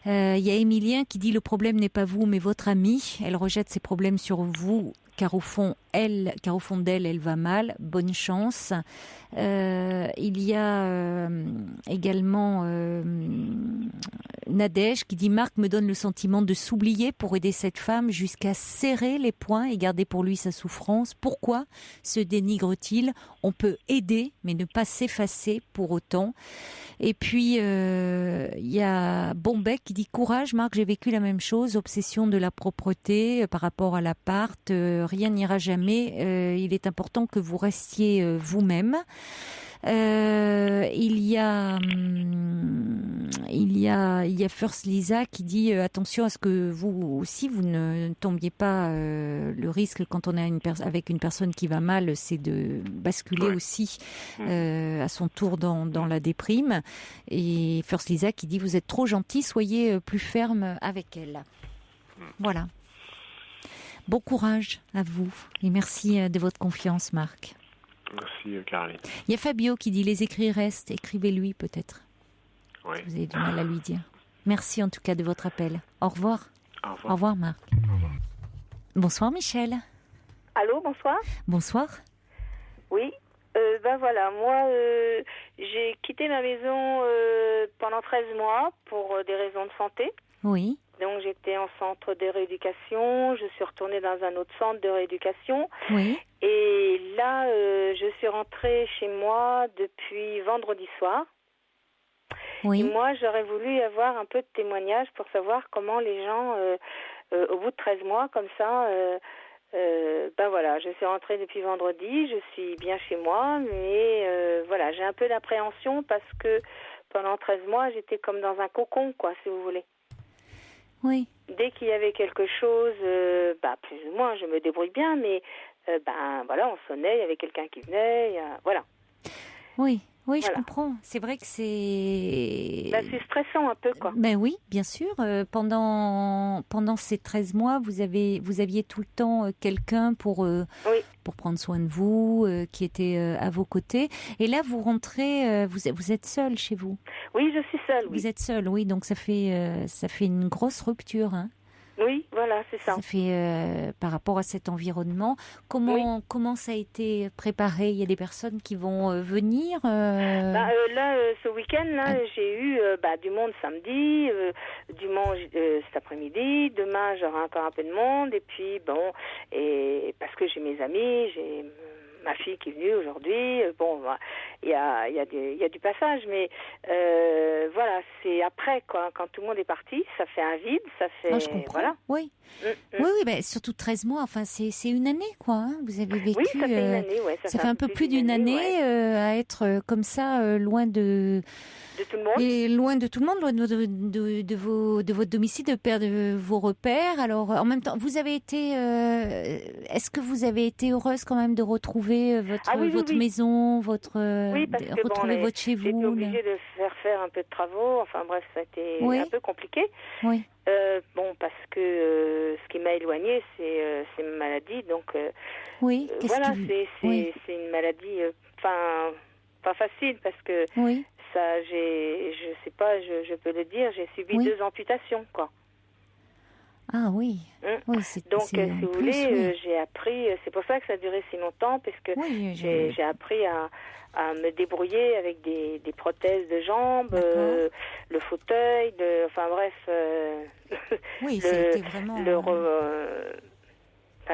Il y a Émilien qui dit: le problème n'est pas vous mais votre amie. Elle rejette ses problèmes sur vous car au fond d'elle, elle va mal. Bonne chance. Il y a également Nadège qui dit: Marc me donne le sentiment de s'oublier pour aider cette femme jusqu'à serrer les poings et garder pour lui sa souffrance. Pourquoi se dénigre-t-il? On peut aider mais ne pas s'effacer pour autant. Et puis il y a Bombec qui dit: courage Marc, j'ai vécu la même chose, obsession de la propreté par rapport à l'appart, rien n'ira jamais, il est important que vous restiez vous-même. Il y a First Lisa qui dit: attention à ce que vous aussi vous ne tombiez pas, le risque quand on est avec une personne qui va mal, c'est de basculer aussi à son tour dans la déprime. Et First Lisa qui dit: vous êtes trop gentil, soyez plus ferme avec elle. Voilà. Bon courage à vous et merci de votre confiance, Marc. Merci, Caroline. Il y a Fabio qui dit: les écrits restent, écrivez-lui peut-être. Oui. Vous avez du mal à lui dire. Merci en tout cas de votre appel. Au revoir. Au revoir. Au revoir, Marc. Au revoir. Bonsoir, Michel. Allô, bonsoir. Bonsoir. Oui, voilà, moi j'ai quitté ma maison pendant 13 mois pour des raisons de santé. Oui. Donc j'étais en centre de rééducation, je suis retournée dans un autre centre de rééducation. Oui. Et là, je suis rentrée chez moi depuis vendredi soir. Oui. Et moi, j'aurais voulu avoir un peu de témoignages pour savoir comment les gens, au bout de 13 mois, comme ça, voilà, je suis rentrée depuis vendredi, je suis bien chez moi, mais voilà, j'ai un peu d'appréhension parce que pendant 13 mois, j'étais comme dans un cocon, quoi, si vous voulez. Oui. Dès qu'il y avait quelque chose, plus ou moins, je me débrouille bien, mais voilà, on sonnait, il y avait quelqu'un qui venait, voilà. Oui, voilà. Je comprends. C'est vrai que c'est... c'est stressant un peu, quoi. Ben oui, bien sûr. Pendant ces 13 mois, vous aviez tout le temps quelqu'un pour prendre soin de vous, qui était à vos côtés. Et là, vous rentrez, vous êtes seule chez vous. Oui, je suis seule. Oui. Vous êtes seule, oui. Donc ça fait une grosse rupture. Hein. Oui, voilà, c'est ça. Ça fait par rapport à cet environnement. Comment ça a été préparé? Il y a des personnes qui vont venir Là, ce week-end, là, j'ai eu du monde samedi, dimanche cet après-midi. Demain, j'aurai encore un peu de monde. Et puis, et parce que j'ai mes amis, j'ai ma fille qui est venue aujourd'hui. Il y a du passage, mais voilà, c'est après, quoi. Quand tout le monde est parti, ça fait un vide, ça fait... je comprends. Voilà. Oui. Oui, surtout 13 mois, enfin, c'est une année, quoi. Hein. Vous avez vécu... Oui, ça fait une année, ouais. Ça fait un peu plus d'une année à être comme ça, loin de tout le monde. Et loin de tout le monde, loin de votre domicile, de perdre vos repères. Alors, en même temps, vous avez été... est-ce que vous avez été heureuse quand même de retrouver votre maison, retrouver votre chez vous? J'étais obligée de faire un peu de travaux. Enfin bref, ça a été un peu compliqué. Oui. Parce que ce qui m'a éloignée, c'est ma maladie. Donc, voilà, c'est une maladie, pas facile parce que ça, je sais pas, je peux le dire, j'ai subi 2 amputations, quoi. Ah oui. Donc, si vous voulez, j'ai appris. C'est pour ça que ça a duré si longtemps, parce que j'ai appris à me débrouiller avec des prothèses de jambes, le fauteuil, enfin bref. C'était vraiment.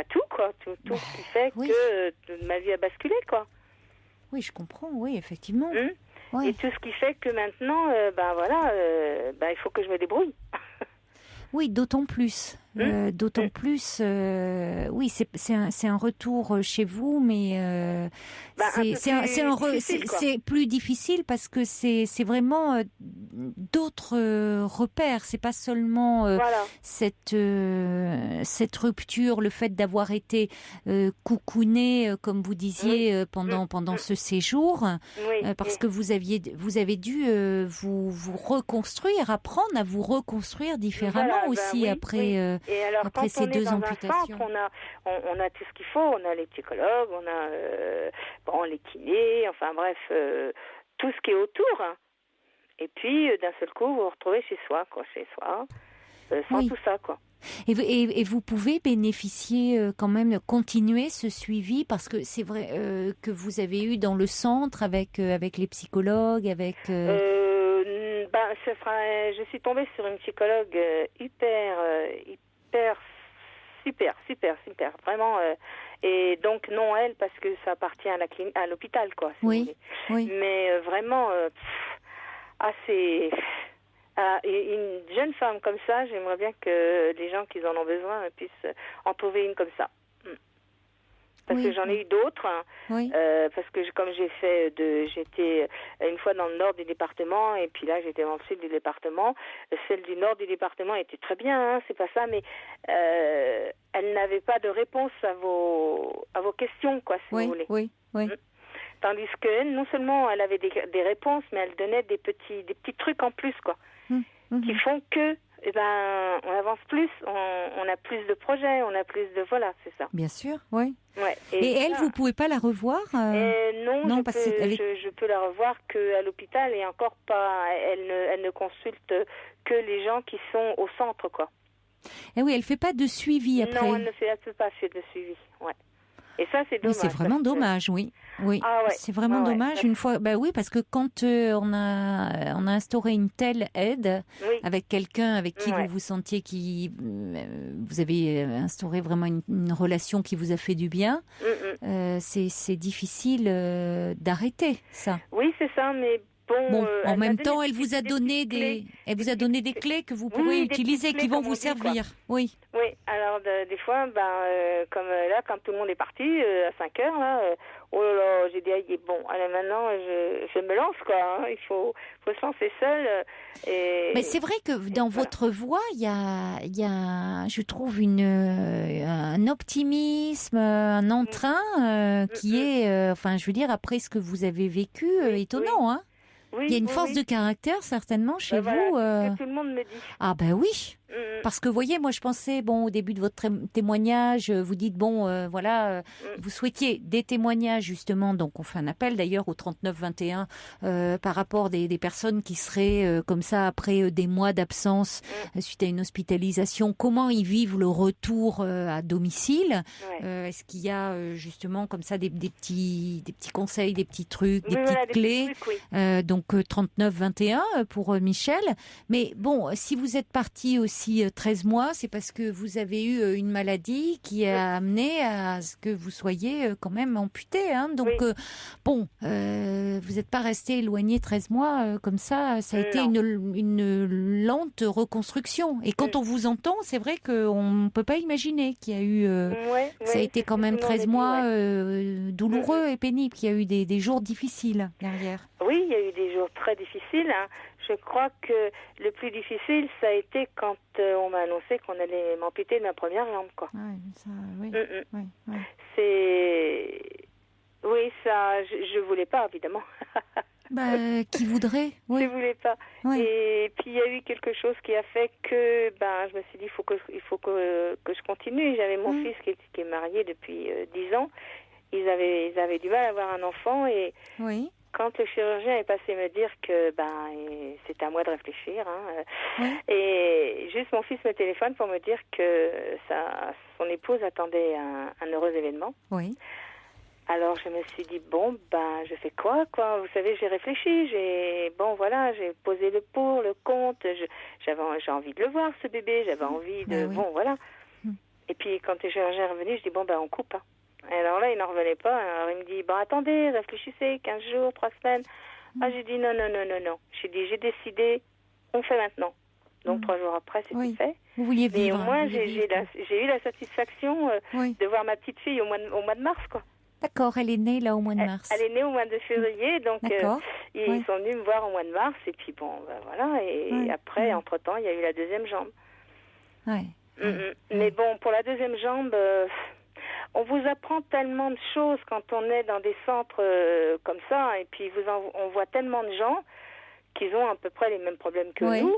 Tout, quoi. Tout ce qui fait que ma vie a basculé, quoi. Oui, je comprends. Oui, effectivement. Et tout ce qui fait que maintenant, il faut que je me débrouille. Oui, d'autant plus. Oui, c'est un retour chez vous, mais c'est plus difficile parce que c'est vraiment d'autres repères. C'est pas seulement cette rupture, le fait d'avoir été coucouné, comme vous disiez, pendant ce séjour, parce que vous avez dû vous reconstruire, apprendre à vous reconstruire différemment aussi après. Et alors, après ces 2 amputations. Centre, on a tout ce qu'il faut. On a les psychologues, on a les kinés, enfin bref, tout ce qui est autour. Hein. Et puis, d'un seul coup, vous vous retrouvez chez soi, sans tout ça, quoi. Et vous pouvez bénéficier quand même, continuer ce suivi, parce que c'est vrai que vous avez eu dans le centre avec les psychologues, avec... je suis tombée sur une psychologue super, vraiment. Et donc non elle, parce que ça appartient à l'hôpital, quoi. Oui. Mais vraiment, une jeune femme comme ça, j'aimerais bien que les gens qui en ont besoin puissent en trouver une comme ça. Parce que j'en ai eu d'autres, parce que comme j'étais une fois dans le nord du département, et puis là j'étais dans le sud du département. Celle du nord du département était très bien, hein, c'est pas ça, mais elle n'avait pas de réponse à vos questions, quoi, si vous voulez. Oui. Tandis que non seulement elle avait des réponses, mais elle donnait des petits trucs en plus, quoi, qui font que on avance plus, on a plus de projets, on a plus de... Voilà, c'est ça. Bien sûr, oui. Ouais, et elle, vous ne pouvez pas la revoir Non, je peux la revoir qu'à l'hôpital, et encore pas... Elle ne consulte que les gens qui sont au centre, quoi. Et oui, elle ne fait pas de suivi après. Non, elle ne fait pas de suivi, ouais. Et ça, c'est dommage. Oui, c'est vraiment dommage, oui. C'est vraiment dommage. Une fois, parce que quand on a instauré une telle aide avec quelqu'un avec qui vous vous sentiez, vous avez instauré vraiment une relation qui vous a fait du bien, c'est difficile d'arrêter ça. Oui, c'est ça, mais en même temps, elle vous a donné des clés que vous pourrez utiliser, qui vont vous servir. Oui. Oui. Alors des fois, comme là, quand tout le monde est parti à 5 heures, là, oh là là, j'ai dit allez, maintenant je me lance, quoi. Hein. Il faut se lancer seul. Mais c'est vrai que dans votre voix, il y a, je trouve, un optimisme, un entrain qui est, je veux dire, après ce que vous avez vécu, étonnant, hein. Il y a une force de caractère certainement chez vous. C'est ce que tout le monde me dit. Ah oui. Parce que, vous voyez, moi, je pensais, au début de votre témoignage, vous dites, vous souhaitiez des témoignages, justement, donc on fait un appel, d'ailleurs, au 3921, par rapport des personnes qui seraient comme ça, après des mois d'absence, suite à une hospitalisation, comment ils vivent le retour à domicile. Est-ce qu'il y a, justement, comme ça, des petits conseils, des petits trucs, des petites clés, donc 3921 pour Michel. Mais bon, si vous êtes parti aussi 13 mois, c'est parce que vous avez eu une maladie qui a amené à ce que vous soyez quand même amputé. Donc, vous n'êtes pas resté éloigné 13 mois comme ça. Ça a été une lente reconstruction. Et quand on vous entend, c'est vrai qu'on ne peut pas imaginer qu'il y a eu... ça a été quand même 13 mois douloureux et pénibles, qu'il y a eu des jours difficiles derrière. Oui, il y a eu des jours très difficiles. Je crois que le plus difficile, ça a été quand on m'a annoncé qu'on allait m'amputer de ma première jambe, quoi. C'est... Oui, ça, je voulais pas, évidemment. Qui voudrait? Je voulais pas. Et puis, il y a eu quelque chose qui a fait que, je me suis dit, il faut que je continue. J'avais mon fils qui est marié depuis 10 ans. Ils avaient du mal à avoir un enfant et... Oui. Quand le chirurgien est passé me dire que c'était à moi de réfléchir, et juste mon fils me téléphone pour me dire que son épouse attendait un heureux événement. Oui. Alors je me suis dit je fais quoi. Vous savez, j'ai réfléchi, j'ai posé le pour, le contre. J'ai envie de le voir, ce bébé. J'avais envie de Et puis quand le chirurgien est revenu, je dis on coupe. Et alors là, il n'en revenait pas. Alors il me dit, attendez, réfléchissez, 15 jours, 3 semaines. J'ai dit non. J'ai dit, j'ai décidé, on fait maintenant. Donc 3 jours après, c'était fait. Vous vouliez vivre. Mais au moins, j'ai eu la satisfaction de voir ma petite fille au mois de mars, quoi. D'accord, elle est née là au mois de mars. Elle est née au mois de février, donc ils sont venus me voir au mois de mars. Et puis voilà. Et après, entre-temps, il y a eu la deuxième jambe. Mais pour la deuxième jambe... on vous apprend tellement de choses quand on est dans des centres comme ça, et puis on voit tellement de gens qui ont à peu près les mêmes problèmes que nous,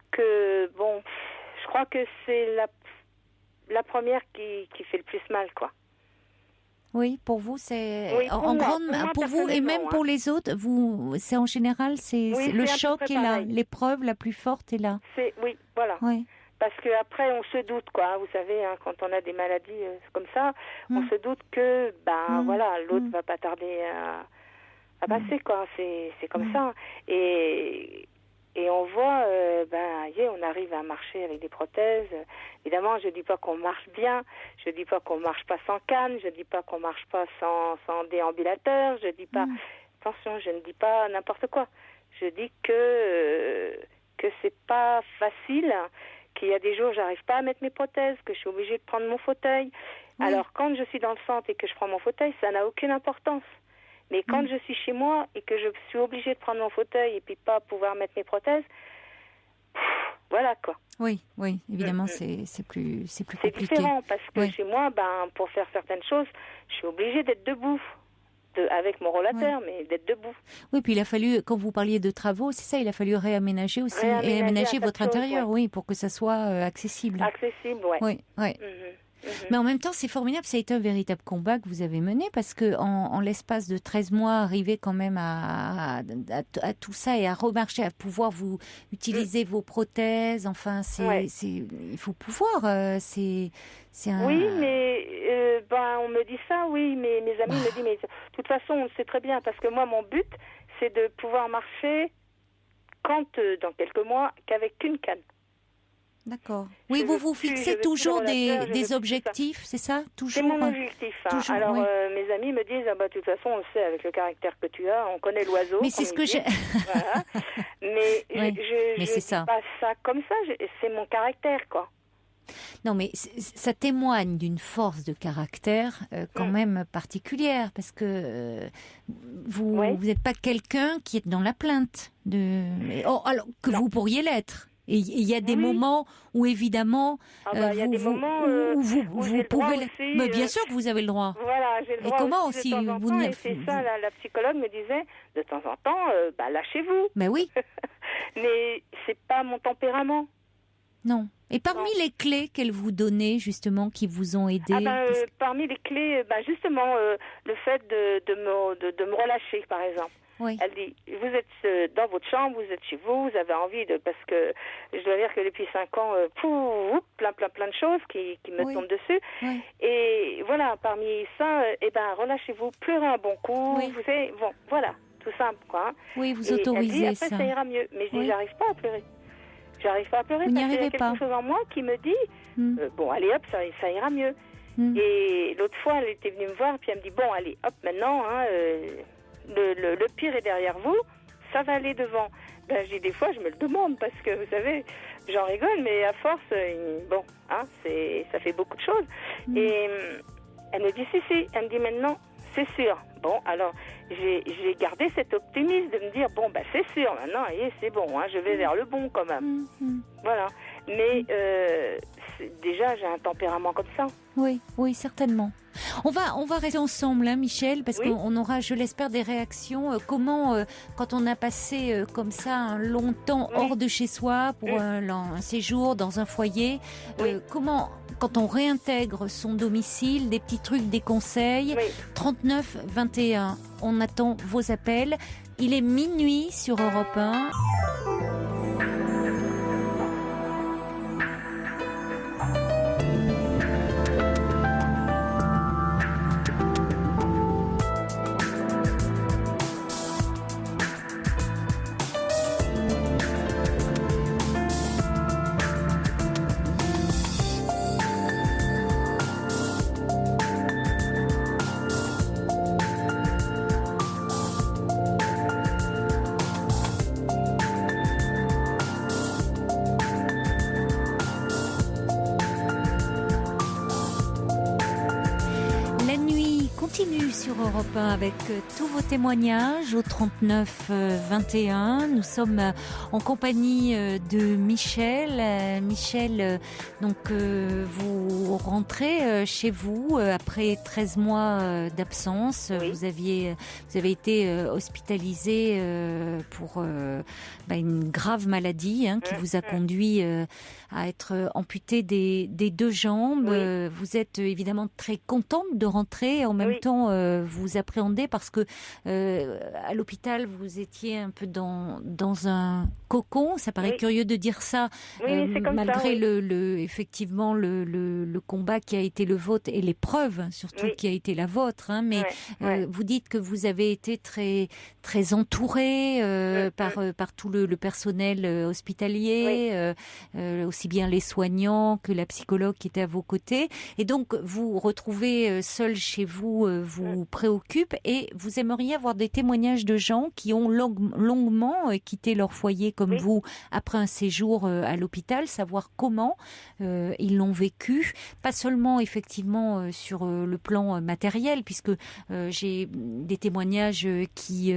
que je crois que c'est la première qui fait le plus mal, quoi. Oui, pour vous, c'est pour vous et même pour les autres, c'est en général, c'est le choc est là, l'épreuve la plus forte est là. Oui, voilà. Oui. Parce qu'après, on se doute, quoi. Vous savez, quand on a des maladies comme ça, on se doute que, l'autre va pas tarder à passer, quoi. C'est comme ça. Et on voit, on arrive à marcher avec des prothèses. Évidemment, je dis pas qu'on marche bien. Je dis pas qu'on marche pas sans canne. Je dis pas qu'on marche pas sans déambulateur. Je dis pas... Attention, je ne dis pas n'importe quoi. Je dis que c'est pas facile, qu'il y a des jours où j'arrive pas à mettre mes prothèses, que je suis obligée de prendre mon fauteuil. Alors quand je suis dans le centre et que je prends mon fauteuil, ça n'a aucune importance. Mais quand je suis chez moi et que je suis obligée de prendre mon fauteuil et puis pas pouvoir mettre mes prothèses, voilà, quoi. Oui, évidemment, c'est plus compliqué. C'est différent parce que chez moi, pour faire certaines choses, je suis obligée d'être debout. Avec mon rollateur, mais d'être debout. Oui, puis il a fallu, quand vous parliez de travaux, c'est ça, il a fallu réaménager aussi, et aménager votre intérieur, pour que ça soit accessible. Accessible, Oui. Mais en même temps, c'est formidable, ça a été un véritable combat que vous avez mené, parce que en l'espace de 13 mois, arriver quand même à tout ça et à remarcher, à pouvoir vous utiliser vos prothèses, enfin, il faut pouvoir, Oui, mais on me dit ça, mais mes amis me disent, mais de toute façon, on le sait très bien, parce que moi, mon but, c'est de pouvoir marcher dans quelques mois, qu'avec une canne. D'accord. Oui, vous vous fixez toujours des objectifs, c'est ça? Toujours. C'est mon objectif. Toujours, alors, mes amis me disent, de toute façon, on le sait, avec le caractère que tu as, on connaît l'oiseau. Mais c'est ce que j'ai... Voilà. Mais je c'est dis pas ça comme ça, c'est mon caractère, quoi. Non, mais ça témoigne d'une force de caractère quand même particulière, parce que vous n'êtes pas quelqu'un qui est dans la plainte, alors que vous pourriez l'être. Et il y a des moments où, évidemment, vous pouvez... Mais bien sûr que vous avez le droit. Voilà, j'ai le droit. Et comment aussi vous et c'est ça, la psychologue me disait, de temps en temps, lâchez-vous. Mais oui. Mais c'est pas mon tempérament. Non. Et parmi les clés qu'elle vous donnait, justement, qui vous ont aidé? Parmi les clés, justement, le fait de me relâcher, par exemple. Oui. Elle dit, vous êtes dans votre chambre, vous êtes chez vous, vous avez envie parce que je dois dire que depuis 5 ans, plein de choses qui me tombent dessus. Oui. Et voilà, parmi ça, relâchez-vous, pleurez un bon coup, vous savez, bon, voilà, tout simple, quoi. Oui, vous autorisez elle dit, après, ça ira mieux. Mais je dis, j'arrive pas à pleurer. J'arrive pas à pleurer parce qu'il y a quelque chose en moi qui me dit bon, allez hop, ça ira mieux. Et l'autre fois, elle était venue me voir, puis elle me dit bon, allez hop, maintenant, le pire est derrière vous, ça va aller devant. Je dis des fois, je me le demande parce que vous savez, j'en rigole, mais à force, ça fait beaucoup de choses. Et elle me dit si, elle me dit maintenant, c'est sûr. Bon, alors, j'ai gardé cet optimisme de me dire, bon, c'est sûr, maintenant, c'est bon, je vais vers le bon quand même. Voilà. Mais déjà, j'ai un tempérament comme ça. Oui, certainement. On va rester ensemble, Michel, parce qu'on aura, je l'espère, des réactions. Comment, quand on a passé comme ça un long temps hors de chez soi pour un séjour dans un foyer, comment, quand on réintègre son domicile, des petits trucs, des conseils, 39 21, on attend vos appels. Il est minuit sur Europe 1. Sur Europe 1 avec tous vos témoignages au 39 21. Nous sommes en compagnie de Michel. Michel, donc vous rentrez chez vous après 13 mois d'absence. Oui. Vous avez été hospitalisé pour une grave maladie qui vous a conduit à être amputé des 2 jambes. Oui. Vous êtes évidemment très contente de rentrer. En même temps, vous appréhendez parce que à l'hôpital, vous étiez un peu dans un cocon. Ça paraît curieux de dire ça, malgré effectivement le combat qui a été le vôtre et l'épreuve surtout qui a été la vôtre. Mais vous dites que vous avez été très très entouré par tout le personnel hospitalier, aussi bien les soignants que la psychologue qui était à vos côtés. Et donc vous retrouvez seul chez vous, vous préoccupe et vous aimeriez avoir des témoignages de gens qui ont longuement quitté leur foyer comme vous après un séjour à l'hôpital, savoir comment ils l'ont vécu, pas seulement effectivement sur le plan matériel, puisque j'ai des témoignages qui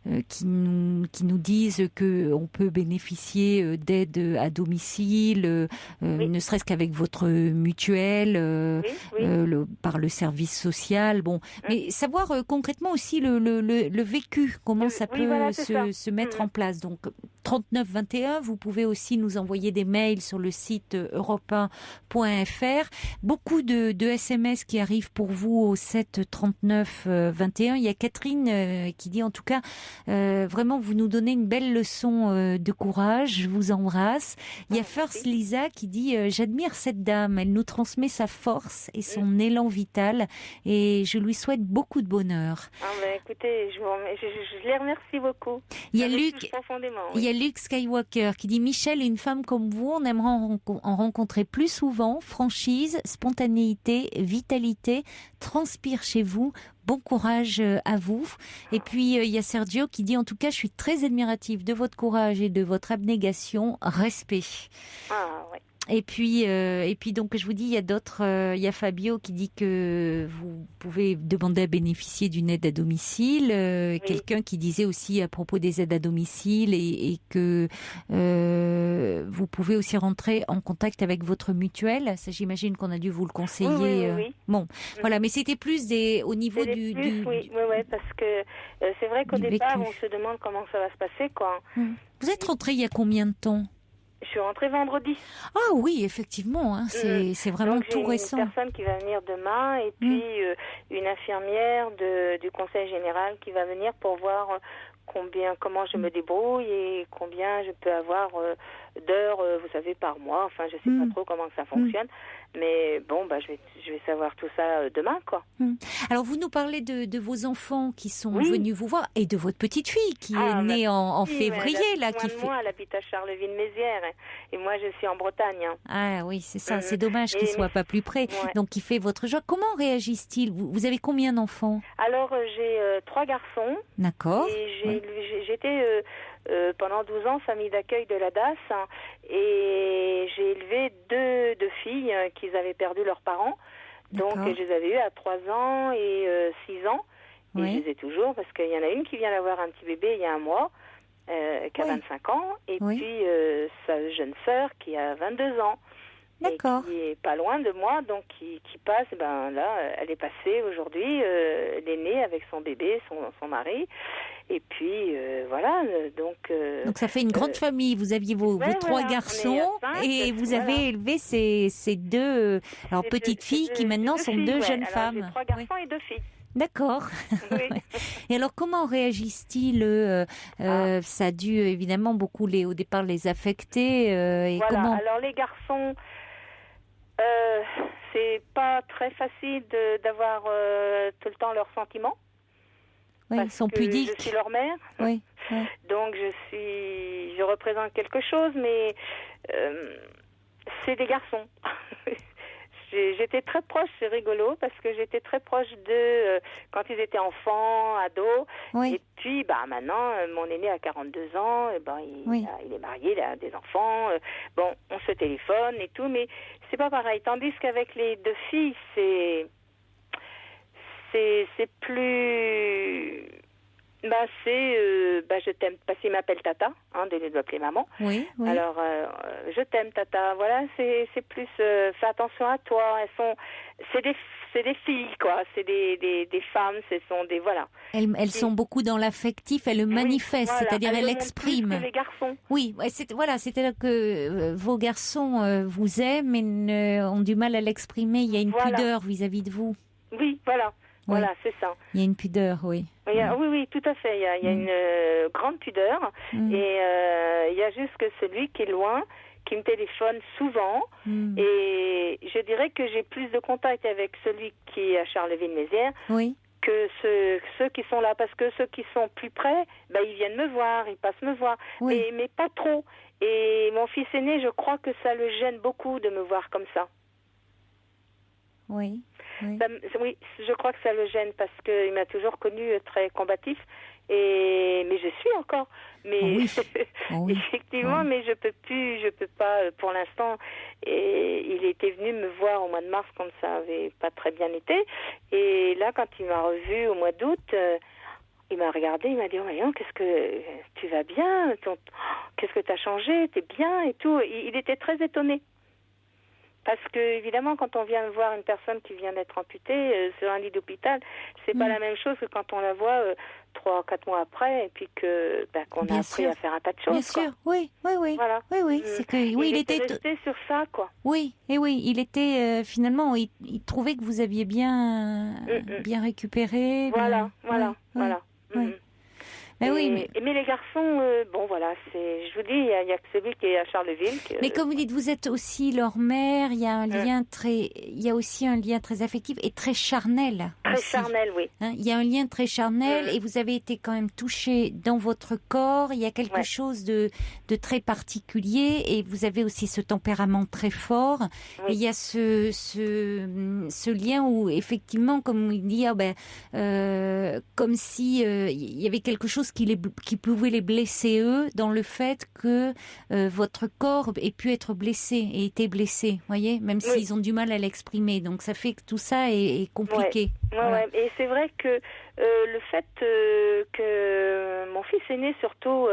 nous disent que on peut bénéficier d'aide à domicile, ne serait-ce qu'avec votre mutuelle, par le service social. Bon, mais savoir concrètement aussi le vécu, comment ça peut se mettre en place. Donc 39 21, vous pouvez aussi nous envoyer des mails sur le site europe1.fr. Beaucoup de SMS qui arrivent pour vous au 7 39 21. Il y a Catherine qui dit en tout cas vraiment vous nous donnez une belle leçon de courage. Je vous embrasse. Il y a First Lisa qui dit j'admire cette dame. Elle nous transmet sa force et son élan vital et je lui souhaite beaucoup de bonheur. Écoutez, je les remercie beaucoup. Il y a Luc Skywalker qui dit Michel, une femme comme vous, on aimerait en rencontrer plus souvent. Franchise, spontanéité, vitalité, transpire chez vous. Bon courage à vous. Et puis il y a Sergio qui dit en tout cas je suis très admirative de votre courage et de votre abnégation. Respect. Et puis donc je vous dis il y a d'autres, il y a Fabio qui dit que vous pouvez demander à bénéficier d'une aide à domicile, quelqu'un qui disait aussi à propos des aides à domicile et que vous pouvez aussi rentrer en contact avec votre mutuelle. Ça j'imagine qu'on a dû vous le conseiller. Bon, voilà, mais c'était plus au niveau parce que c'est vrai qu'au départ on se demande comment ça va se passer quoi. Vous êtes rentré il y a combien de temps? Je suis rentrée vendredi. Ah oui, effectivement, hein, c'est vraiment donc, tout récent. J'ai une personne qui va venir demain et puis une infirmière du conseil général qui va venir pour voir comment je me débrouille et combien je peux avoir d'heures, vous savez, par mois. Enfin, je sais pas trop comment ça fonctionne. Mais bon, je vais savoir tout ça demain, quoi. Alors, vous nous parlez de vos enfants qui sont venus vous voir et de votre petite fille qui est née en février. Elle habite à Charleville-Mézières et moi, je suis en Bretagne. Hein. Ah oui, c'est ça. C'est dommage qu'ils ne soient pas plus près. Ouais. Donc, qui fait votre joie. Comment réagissent-ils? Vous avez combien d'enfants? Alors, j'ai 3 garçons. D'accord. Et j'étais pendant 12 ans famille d'accueil de la DAS et j'ai élevé deux filles qui avaient perdu leurs parents. Donc je les avais eues à 3 ans et 6 ans. Et je les ai toujours parce qu'il y en a une qui vient d'avoir un petit bébé il y a un mois qui a 25 ans et puis sa jeune sœur qui a 22 ans. D'accord. Et qui est pas loin de moi, donc qui passe, là, elle est passée aujourd'hui, l'aînée avec son bébé, son mari, et puis voilà, donc... donc ça fait une grande famille, vous aviez vos 3 garçons, 5, et vous avez élevé ces 2 petites filles qui maintenant sont 2 jeunes femmes. J'ai 3 garçons et 2 filles. D'accord. Oui. Et alors, comment réagissent-ils Ça a dû évidemment beaucoup au départ les affecter. Et voilà. Comment Alors les garçons, c'est pas très facile d'avoir tout le temps leurs sentiments. Oui, ils sont pudiques. Je suis leur mère. Oui. Donc je représente quelque chose, mais c'est des garçons. J'étais très proche, c'est rigolo, parce que j'étais très proche d'eux quand ils étaient enfants, ados. Oui. Et puis, maintenant, mon aîné a 42 ans, il est marié, il a des enfants. On se téléphone et tout, mais c'est pas pareil. Tandis qu'avec les 2 filles, c'est plus... je t'aime, parce qu'il m'appelle Tata, de m'appeler maman. Oui. Alors, je t'aime Tata, voilà, c'est plus, fais attention à toi, c'est des filles, quoi, c'est des femmes, ce sont des, voilà. Elles sont beaucoup dans l'affectif, elles le manifestent, voilà. C'est-à-dire elles l'expriment. Plus que les garçons. Oui, c'est-à-dire que vos garçons vous aiment, mais ont du mal à l'exprimer, il y a une pudeur vis-à-vis de vous. Oui, voilà. Oui. Voilà, c'est ça. Il y a une pudeur, oui. Oui, tout à fait. Il y a une grande pudeur. Et il y a juste que celui qui est loin, qui me téléphone souvent. Et je dirais que j'ai plus de contact avec celui qui est à Charleville-Mézières que ceux qui sont là. Parce que ceux qui sont plus près, ils viennent me voir, ils passent me voir. Oui. Mais pas trop. Et mon fils aîné, je crois que ça le gêne beaucoup de me voir comme ça. Oui. Oui, je crois que ça le gêne parce qu'il m'a toujours connu très combatif mais je suis encore. Mais effectivement, mais je peux pas pour l'instant. Et il était venu me voir au mois de mars quand ça avait pas très bien été. Et là, quand il m'a revu au mois d'août, il m'a regardé, il m'a dit voyons, qu'est-ce que tu vas bien, qu'est-ce que t'as changé, t'es bien et tout. Il était très étonné. Parce que, évidemment, quand on vient voir une personne qui vient d'être amputée sur un lit d'hôpital, c'est pas la même chose que quand on la voit 3 ou 4 mois après et puis qu'on a appris à faire un tas de choses. Bien sûr, oui. Voilà. Oui. C'est que, il était resté sur ça, quoi. Oui, il était, finalement, il trouvait que vous aviez bien récupéré. Voilà. Mais les garçons, je vous dis, il y a que celui qui est à Charleville. Mais comme vous dites, vous êtes aussi leur mère, il y a aussi un lien très affectif et très charnel. Charnel, oui. Il y a un lien très charnel et vous avez été quand même touché dans votre corps. Il y a quelque chose de très particulier et vous avez aussi ce tempérament très fort. Oui. Et il y a ce lien où effectivement, comme il dit, comme si il y avait quelque chose qui pouvait les blesser eux dans le fait que votre corps ait pu être blessé et été blessé, voyez, même s'ils ont du mal à l'exprimer. Donc ça fait que tout ça est compliqué. Ouais. Et c'est vrai que le fait que mon fils aîné surtout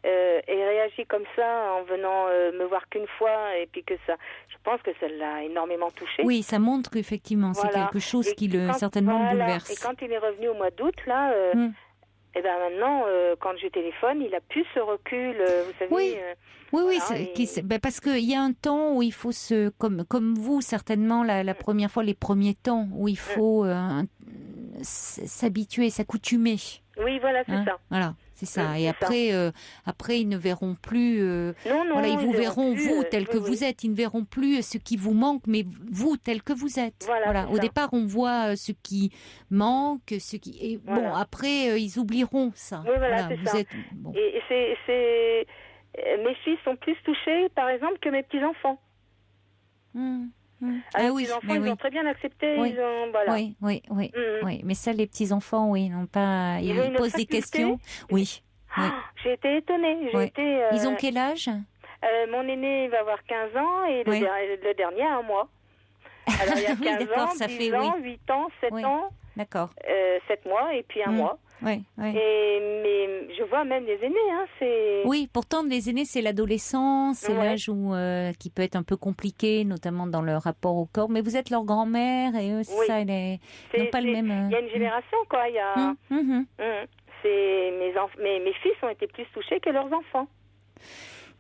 ait réagi comme ça en venant me voir qu'une fois et puis que ça, je pense que ça l'a énormément touché. Oui, ça montre qu'effectivement c'est quelque chose qui certainement bouleverse. Et quand il est revenu au mois d'août là. Et ben maintenant, quand je téléphone, il a plus ce recul, vous savez. Oui. Oui, parce qu'il y a un temps où il faut comme vous certainement la première fois, les premiers temps où il faut s'habituer, s'accoutumer. Oui, voilà, c'est ça. Voilà, c'est ça. Et après, ils ne verront plus. Non, voilà, ils vous verront plus, vous tel que vous êtes. Ils ne verront plus ce qui vous manque, mais vous tel que vous êtes. Voilà. Au départ, on voit ce qui manque, ce qui. Et bon, après, ils oublieront ça. Oui, voilà, c'est ça. Bon. Et mes filles sont plus touchées, par exemple, que mes petits enfants. Les petits-enfants, ils ont très bien accepté. Oui. Ils ont, voilà. Oui. Mais ça, les petits-enfants, n'ont pas... Ils posent des questions. Oui. J'ai été étonnée. Ils ont quel âge? Mon aîné va avoir 15 ans et le dernier a 1 mois. Alors, il y a 15 ans, ça 10 fait, ans, 8 ans, 7 ans. D'accord. 7 mois et puis 1 mois. Oui. Mais je vois même les aînés, c'est... Oui, pourtant les aînés c'est l'adolescence, c'est l'âge où qui peut être un peu compliqué, notamment dans leur rapport au corps. Mais vous êtes leur grand-mère et eux, ça, ils n'ont pas le même. Il y a une génération, quoi. Il y a. C'est mes fils ont été plus touchés que leurs enfants.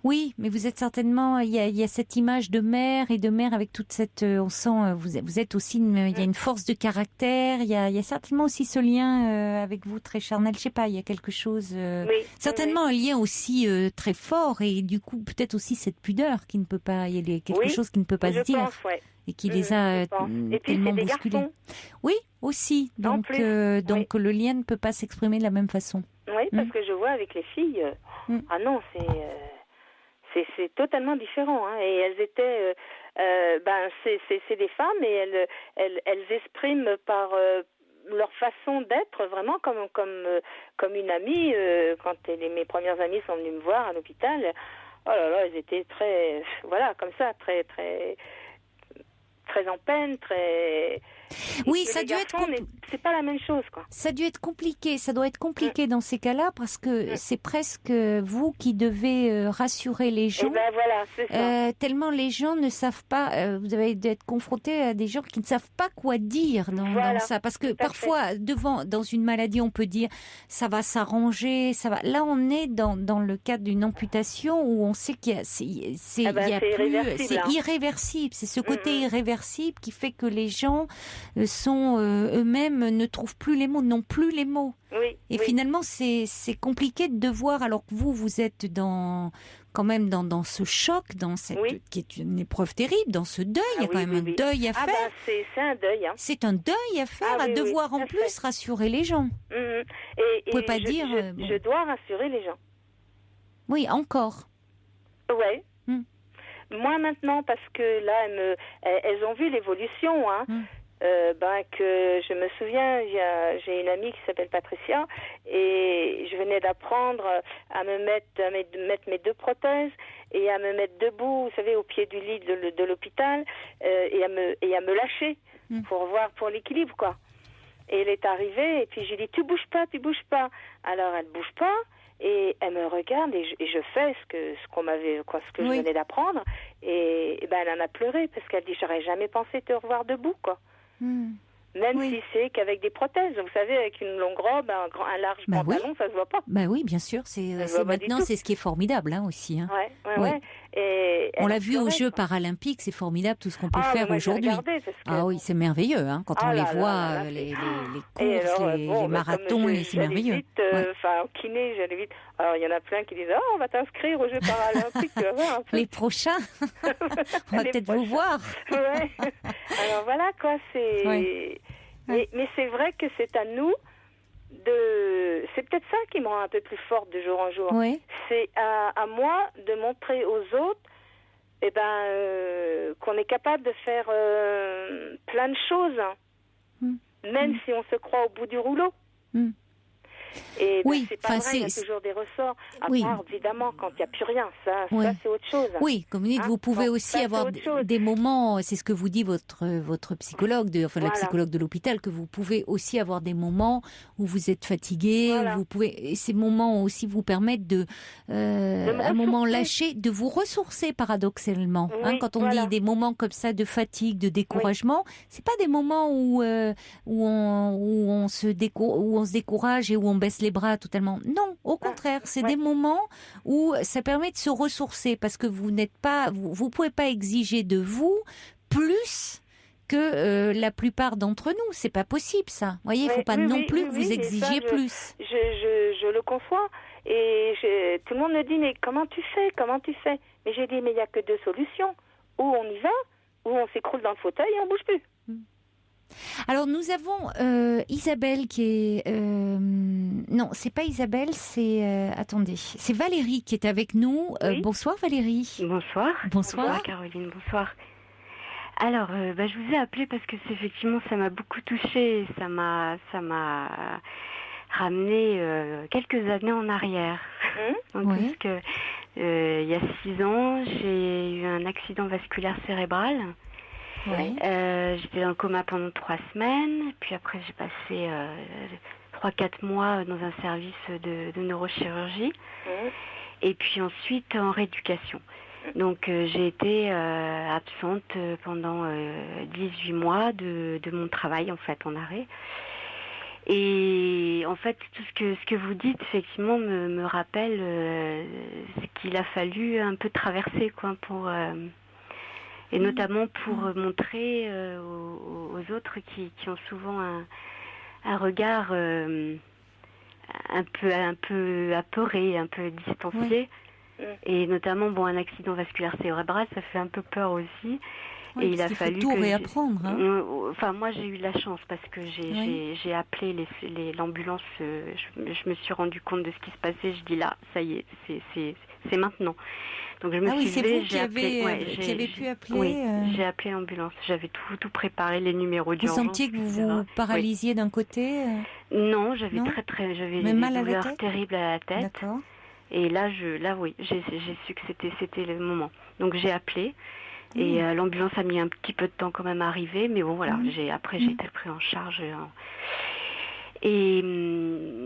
Oui, mais vous êtes certainement, il y a cette image de mère et de mère avec toute cette, on sent, vous êtes aussi, il y a une force de caractère, il y a certainement aussi ce lien avec vous très charnel, je sais pas, il y a quelque chose, certainement un lien aussi très fort et du coup peut-être aussi cette pudeur qui ne peut pas, il y a quelque chose qui ne peut pas se dire et qui les a tellement bousculés. Oui, aussi, donc le lien ne peut pas s'exprimer de la même façon. Oui, parce que je vois avec les filles, ah non, c'est totalement différent, hein. Et elles étaient, c'est des femmes et elles expriment par leur façon d'être vraiment comme une amie. Quand mes premières amies sont venues me voir à l'hôpital, oh là là, elles étaient très, comme ça, très très très en peine, très. Oui, ça doit être. C'est pas la même chose, quoi. Ça doit être compliqué. Ça doit être compliqué dans ces cas-là parce que c'est presque vous qui devez rassurer les gens. Et ben voilà, c'est ça. Tellement les gens ne savent pas. Vous avez être confronté à des gens qui ne savent pas quoi dire dans ça, parce que parfois dans une maladie, on peut dire ça va s'arranger, ça va. Là, on est dans le cadre d'une amputation où on sait qu'il y a c'est irréversible. C'est ce côté irréversible qui fait que les gens sont eux-mêmes ne trouvent plus les mots, n'ont plus les mots. Finalement, c'est compliqué de voir, alors que vous êtes quand même dans ce choc, dans cette qui est une épreuve terrible, dans ce deuil. Il y a quand même un deuil à faire. C'est un deuil. Hein. C'est un deuil à faire, à devoir en plus rassurer les gens. Vous pouvez pas dire. Je dois rassurer les gens. Oui, encore. Ouais. Moi maintenant, parce que là, elles ont vu l'évolution, hein. Que je me souviens, j'ai une amie qui s'appelle Patricia et je venais d'apprendre à me mettre mes 2 prothèses et à me mettre debout, vous savez, au pied du lit de l'hôpital et à me lâcher pour l'équilibre, quoi. Et elle est arrivée et puis j'ai dit tu bouges pas. Alors elle bouge pas. Et elle me regarde et je fais ce que je venais d'apprendre et elle en a pleuré parce qu'elle dit j'aurais jamais pensé te revoir debout, quoi. Même si c'est qu'avec des prothèses, vous savez, avec une longue robe, un large pantalon, ça se voit pas. Oui, bien sûr, c'est maintenant c'est ce qui est formidable aussi. Hein. Et on l'a vu aux Jeux paralympiques, c'est formidable tout ce qu'on peut faire aujourd'hui. Ah oui, c'est merveilleux, hein, quand on les voit, les courses, les marathons, c'est merveilleux. En kiné, j'allais vite. Alors il y en a plein qui disent on va t'inscrire aux Jeux paralympiques, tu vas voir. Les prochains, on va peut-être vous voir. Alors voilà quoi, c'est. Mais c'est vrai que c'est à nous c'est peut-être ça qui me rend un peu plus forte de jour en jour. C'est à moi de montrer aux autres qu'on est capable de faire plein de choses, même si on se croit au bout du rouleau. Et c'est pas vrai, il y a toujours des ressorts, à part évidemment quand il n'y a plus rien, ça c'est autre chose. Oui, comme vous dites, vous pouvez aussi avoir des moments, c'est ce que vous dit votre psychologue, la psychologue de l'hôpital, que vous pouvez aussi avoir des moments où vous êtes fatigué, et ces moments aussi vous permettent un moment lâché, de vous ressourcer paradoxalement. Quand on dit des moments comme ça de fatigue, de découragement, c'est pas des moments où on se décourage et où on baisse les bras totalement. Non, au contraire, c'est des moments où ça permet de se ressourcer parce que vous pouvez pas exiger de vous plus que la plupart d'entre nous. C'est pas possible, ça. Vous voyez, il faut pas non plus que vous exigiez plus. Je le conçois. Et tout le monde me dit, mais comment tu fais? Mais j'ai dit, mais il n'y a que 2 solutions. Ou on y va, ou on s'écroule dans le fauteuil et on bouge plus. Alors nous avons Isabelle qui est... non, c'est pas Isabelle, c'est... attendez, c'est Valérie qui est avec nous. Bonsoir Valérie. Bonsoir. Bonsoir Caroline, bonsoir. Alors, je vous ai appelé parce que effectivement ça m'a beaucoup touchée. Ça m'a ramené quelques années en arrière. Donc, parce que il y a 6 ans, j'ai eu un accident vasculaire cérébral. J'étais dans le coma pendant 3 semaines, puis après j'ai passé 3-4 mois dans un service de neurochirurgie, et puis ensuite en rééducation. Donc j'ai été absente pendant 18 mois de mon travail, en fait, en arrêt. Et en fait, tout ce que vous dites, effectivement, me rappelle ce qu'il a fallu un peu traverser, quoi, pour... et notamment pour montrer aux autres qui ont souvent un regard un peu apeuré, un peu distancié. Et notamment, un accident vasculaire cérébral, ça fait un peu peur aussi. Et il a fallu tout réapprendre. Enfin, moi, j'ai eu de la chance parce que j'ai appelé l'ambulance. Je me suis rendu compte de ce qui se passait. Je dis là, ça y est, c'est maintenant. Donc je me suis levée, j'ai appelé. Qui avez pu appeler. Oui, j'ai appelé l'ambulance. J'avais tout préparé, les numéros d'urgence. Vous sentiez que vous vous paralysiez d'un côté Non, j'avais j'avais des douleurs terribles à la tête. D'accord. Et là, oui, j'ai su que c'était le moment. Donc j'ai appelé. Et l'ambulance a mis un petit peu de temps quand même à arriver, mais bon voilà, après j'ai été pris en charge. Et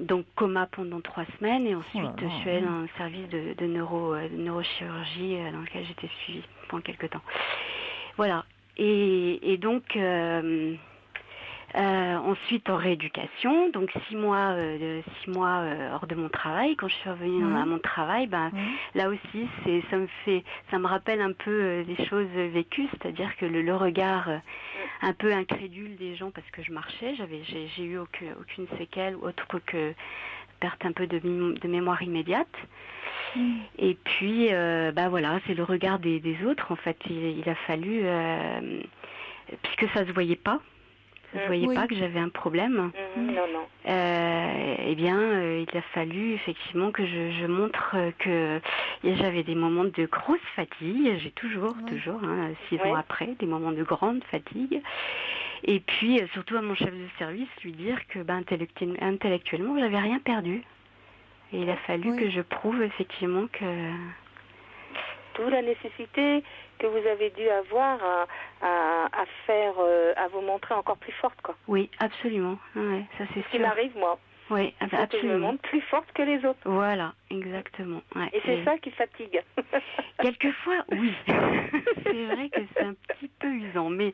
donc coma pendant 3 semaines, et ensuite je suis allée dans un service de neurochirurgie dans lequel j'étais suivie pendant quelques temps. Voilà. Et donc ensuite en rééducation, donc 6 mois hors de mon travail. Quand je suis revenue à mon travail, là aussi ça me rappelle un peu des choses vécues, c'est-à-dire que le regard un peu incrédule des gens, parce que je marchais, j'ai eu aucune séquelle autre que perte un peu de mémoire immédiate. Et puis voilà, c'est le regard des autres, en fait. Il a fallu, puisque ça se voyait pas. Vous ne voyez pas que j'avais un problème. Non. Eh bien, il a fallu effectivement que je montre que j'avais des moments de grosse fatigue. J'ai toujours, 6 ans après, des moments de grande fatigue. Et puis, surtout à mon chef de service, lui dire que intellectuellement, j'avais rien perdu. Et il a fallu que je prouve effectivement que... D'où la nécessité que vous avez dû avoir à faire, à vous montrer encore plus forte, quoi. Oui, absolument. Ouais, ça c'est sûr. Ce qui m'arrive, moi. Oui, absolument. Que je me montre plus forte que les autres. Voilà, exactement. Ouais. Et c'est ça qui fatigue. Quelquefois, oui. C'est vrai que c'est un petit peu usant, mais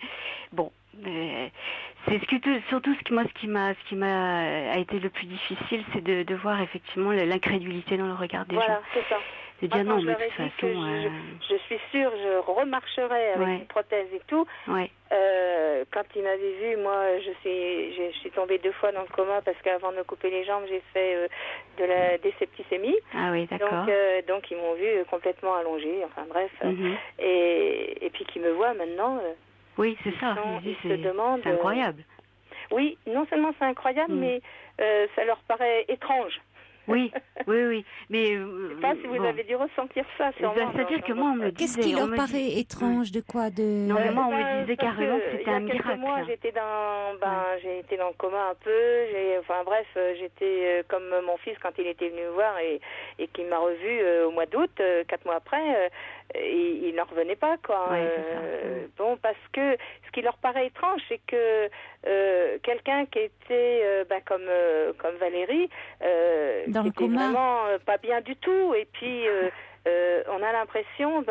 bon. C'est surtout ce qui m'a été le plus difficile, c'est de voir effectivement l'incrédulité dans le regard des gens. Voilà, c'est ça. De dire non, mais de toute façon... Je suis sûre, je remarcherai avec une prothèse et tout. Quand il m'avait vu, moi, je suis tombée 2 fois dans le coma parce qu'avant de me couper les jambes, j'ai fait de la septicémie. Ah oui, d'accord. Donc ils m'ont vu complètement allongée, enfin bref. Et puis qu'ils me voient maintenant... oui, c'est ça. C'est incroyable. Oui, non seulement c'est incroyable, mais ça leur paraît étrange. Oui. Mais je ne sais pas si vous avez dû ressentir ça. C'est-à-dire que moi, on me disait... Qu'est-ce qui leur paraît étrange de quoi Non, mais moi, on me disait carrément que c'était un miracle. Il y a quelques mois, j'ai été dans le coma un peu. J'étais comme mon fils quand il était venu me voir et qu'il m'a revu au mois d'août, 4 mois après. Il n'en revenait pas, quoi. Bon, parce que ce qui leur paraît étrange, c'est que quelqu'un qui était comme Valérie, dans qui le était coma, vraiment pas bien du tout, et puis on a l'impression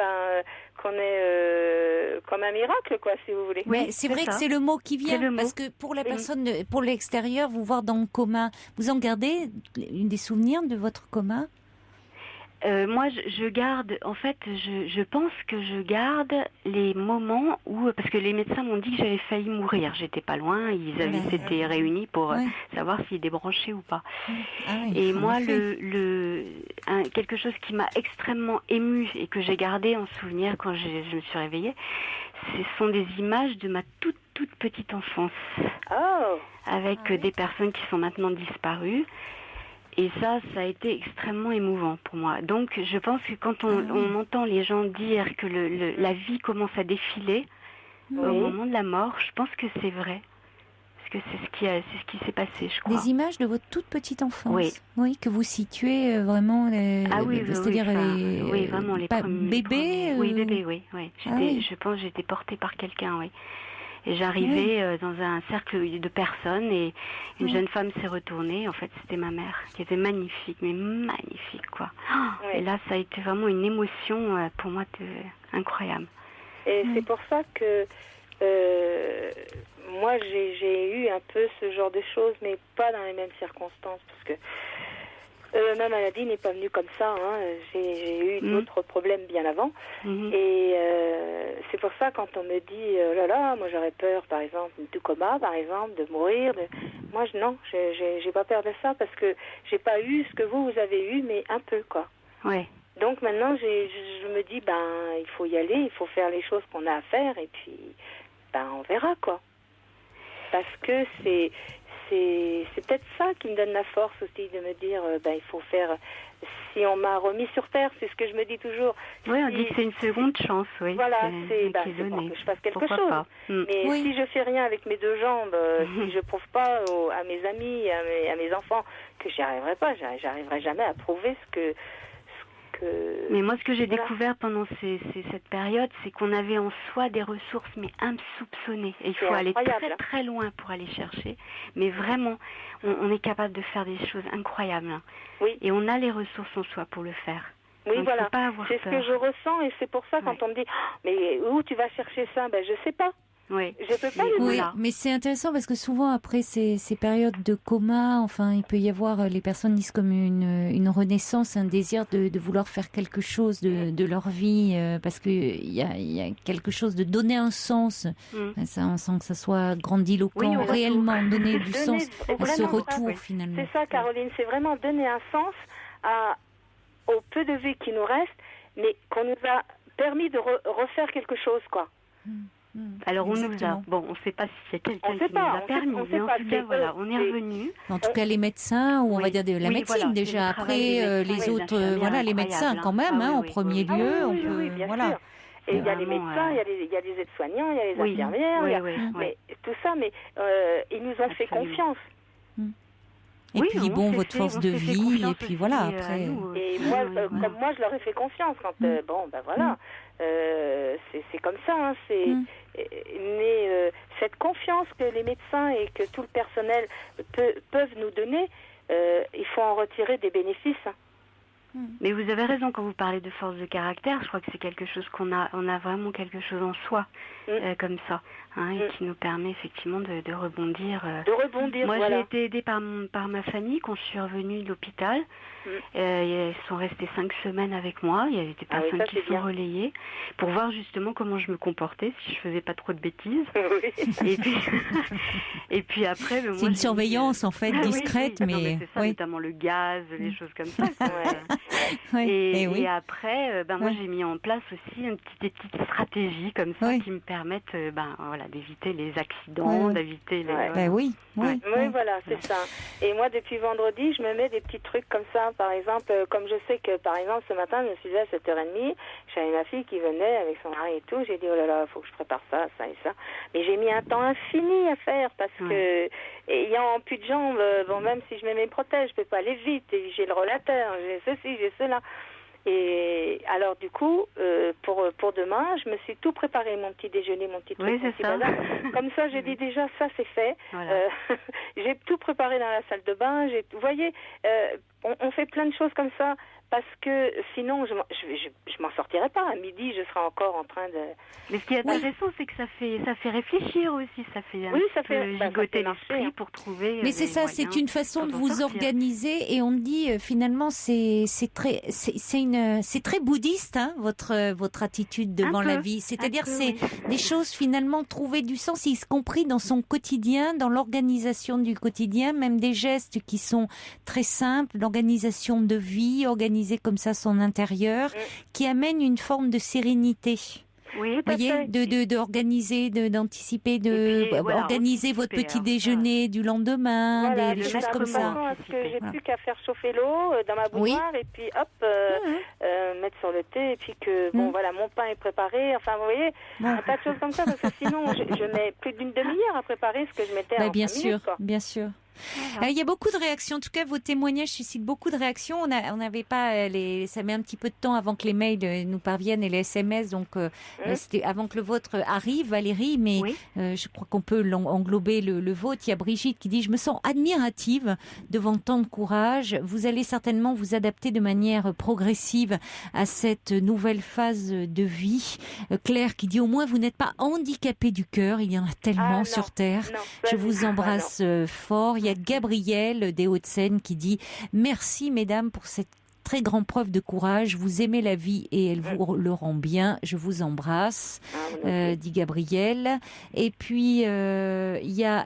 qu'on est comme un miracle, quoi, si vous voulez. Oui, c'est vrai que c'est le mot qui vient, parce que pour la personne, pour l'extérieur, vous voir dans le coma, vous en gardez des souvenirs de votre coma? Moi, je garde, en fait, je pense que je garde les moments où, parce que les médecins m'ont dit que j'avais failli mourir, j'étais pas loin, ils s'étaient réunis pour savoir s'ils débranchaient ou pas. Et moi, quelque chose qui m'a extrêmement émue et que j'ai gardé en souvenir quand je me suis réveillée, ce sont des images de ma toute petite enfance, avec des personnes qui sont maintenant disparues. Et ça a été extrêmement émouvant pour moi. Donc, je pense que quand on entend les gens dire que la vie commence à défiler au moment de la mort, je pense que c'est vrai. Parce que c'est ce qui s'est passé, je crois. Des images de votre toute petite enfance. Oui, que vous situez vraiment, c'est-à-dire vraiment les bébés. Oui, bébés, oui. Je pense que j'étais portée par quelqu'un, oui. Et j'arrivais dans un cercle de personnes et une jeune femme s'est retournée. En fait, c'était ma mère, qui était magnifique, mais magnifique, quoi. Et là, ça a été vraiment une émotion pour moi incroyable. Et c'est pour ça que moi, j'ai eu un peu ce genre de choses, mais pas dans les mêmes circonstances, parce que ma maladie n'est pas venue comme ça. J'ai eu d'autres problèmes bien avant. Et c'est pour ça, quand on me dit oh là là, moi j'aurais peur, par exemple, du coma, par exemple, de mourir. Moi, non, j'ai pas peur de ça, parce que j'ai pas eu ce que vous avez eu, mais un peu, quoi. Ouais. Donc maintenant, je me dis, il faut y aller, il faut faire les choses qu'on a à faire, et puis, on verra, quoi. Parce que c'est peut-être ça qui me donne la force aussi de me dire il faut faire, si on m'a remis sur terre, c'est ce que je me dis toujours. Oui, on dit que c'est une seconde chance, oui. Voilà, c'est pour que je fasse quelque chose. Pas. Mais si je fais rien avec mes deux jambes, si je prouve pas à mes amis, à mes enfants que j'y arriverai pas, j'arriverai jamais à prouver ce que... Mais moi, ce que j'ai découvert pendant cette période, c'est qu'on avait en soi des ressources, mais insoupçonnées. Et il faut aller très très loin pour aller chercher. Mais vraiment, on est capable de faire des choses incroyables. Oui. Et on a les ressources en soi pour le faire. Oui, donc, voilà. C'est ce que je ressens, et c'est pour ça, quand on me dit mais où tu vas chercher ça, je sais pas. Oui. Je peux pas le dire. Mais c'est intéressant parce que souvent après ces périodes de coma, enfin, il peut y avoir, les personnes disent comme une renaissance, un désir de vouloir faire quelque chose de leur vie, parce que il y a quelque chose de donner un sens, sans que ça soit grandiloquent, réellement donner du sens à ce retour finalement. C'est ça, Caroline, c'est vraiment donner un sens au peu de vie qui nous reste, mais qu'on nous a permis de refaire quelque chose, quoi. Alors on nous a, on ne sait pas si c'est quelqu'un qui nous a permis, mais en tout cas voilà, on est revenu. En tout cas les médecins, ou on va dire de la médecine déjà. Après les autres, les médecins quand même, en premier lieu, on peut, voilà. Et il y a les médecins, il y a les aides-soignants, il y a les infirmières, mais tout ça, mais ils nous ont fait confiance. Et puis votre force de vie, et puis voilà après. Et moi, comme moi, je leur ai fait confiance quand c'est comme ça, mais cette confiance que les médecins et que tout le personnel peuvent nous donner, il faut en retirer des bénéfices. Mais vous avez raison quand vous parlez de force de caractère. Je crois que c'est quelque chose on a vraiment quelque chose en soi, comme ça, et qui nous permet effectivement de rebondir. Moi, j'ai été aidée par ma famille quand je suis revenue de l'hôpital. Ils sont restés 5 semaines avec moi. Il y avait des personnes qui sont relayées pour voir justement comment je me comportais, si je faisais pas trop de bêtises. Et puis après, c'est une surveillance en fait discrète, mais c'est ça, notamment le gaz, les choses comme ça. Et après, moi j'ai mis en place aussi des petites stratégies comme ça qui me permettent, d'éviter les accidents, d'éviter les. Oui, voilà, c'est ça. Et moi, depuis vendredi, je me mets des petits trucs comme ça. Par exemple, comme je sais que, par exemple, ce matin, je me suis levée à 7h30, j'avais ma fille qui venait avec son mari et tout. J'ai dit, oh là là, il faut que je prépare ça et ça. Mais j'ai mis un temps infini à faire parce que, ayant plus de jambes, même si je mets mes protèges, je peux pas aller vite. Et j'ai le rollateur, j'ai ceci, j'ai cela. Et alors, du coup, pour demain, je me suis tout préparé, mon petit déjeuner, mon petit truc, mon petit bazar. Comme ça, j'ai dit déjà, ça c'est fait. Voilà. J'ai tout préparé dans la salle de bain. Vous voyez, on fait plein de choses comme ça parce que sinon je m'en sortirais pas. À midi, je serais encore en train de... Mais ce qui est intéressant, c'est que ça fait réfléchir aussi, ça fait gigoter l'esprit pour trouver... Mais c'est ça, c'est une façon de vous organiser, et on dit finalement c'est très bouddhiste, hein, votre attitude devant la vie. C'est-à-dire c'est des choses finalement trouver du sens, y compris dans son quotidien, dans l'organisation du quotidien, même des gestes qui sont très simples, l'organisation de vie, organiser comme ça son intérieur, qui amène une forme de sérénité. Oui, voyez, d'organiser, d'anticiper, organiser votre petit déjeuner du lendemain, des choses comme ça. J'ai plus qu'à faire chauffer l'eau dans ma bouilloire et puis hop, mettre sur le thé, et puis que voilà, mon pain est préparé. Enfin, vous voyez, un tas de choses comme ça, parce que sinon, je mets plus d'une demi-heure à préparer ce que je mettais en 5 minutes, quoi. Bien sûr. Il y a beaucoup de réactions. En tout cas, vos témoignages suscitent beaucoup de réactions. On n'avait pas ça met un petit peu de temps avant que les mails nous parviennent et les SMS. Donc, c'était avant que le vôtre arrive, Valérie. Mais je crois qu'on peut englober le vôtre. Il y a Brigitte qui dit: je me sens admirative devant tant de courage. Vous allez certainement vous adapter de manière progressive à cette nouvelle phase de vie. Claire qui dit: au moins vous n'êtes pas handicapée du cœur. Il y en a tellement sur Terre. Je vous embrasse fort. Il y a Gabrielle des Hauts-de-Seine qui dit: merci mesdames pour cette très grande preuve de courage, vous aimez la vie et elle vous le rend bien, je vous embrasse, dit Gabrielle. Et puis il y a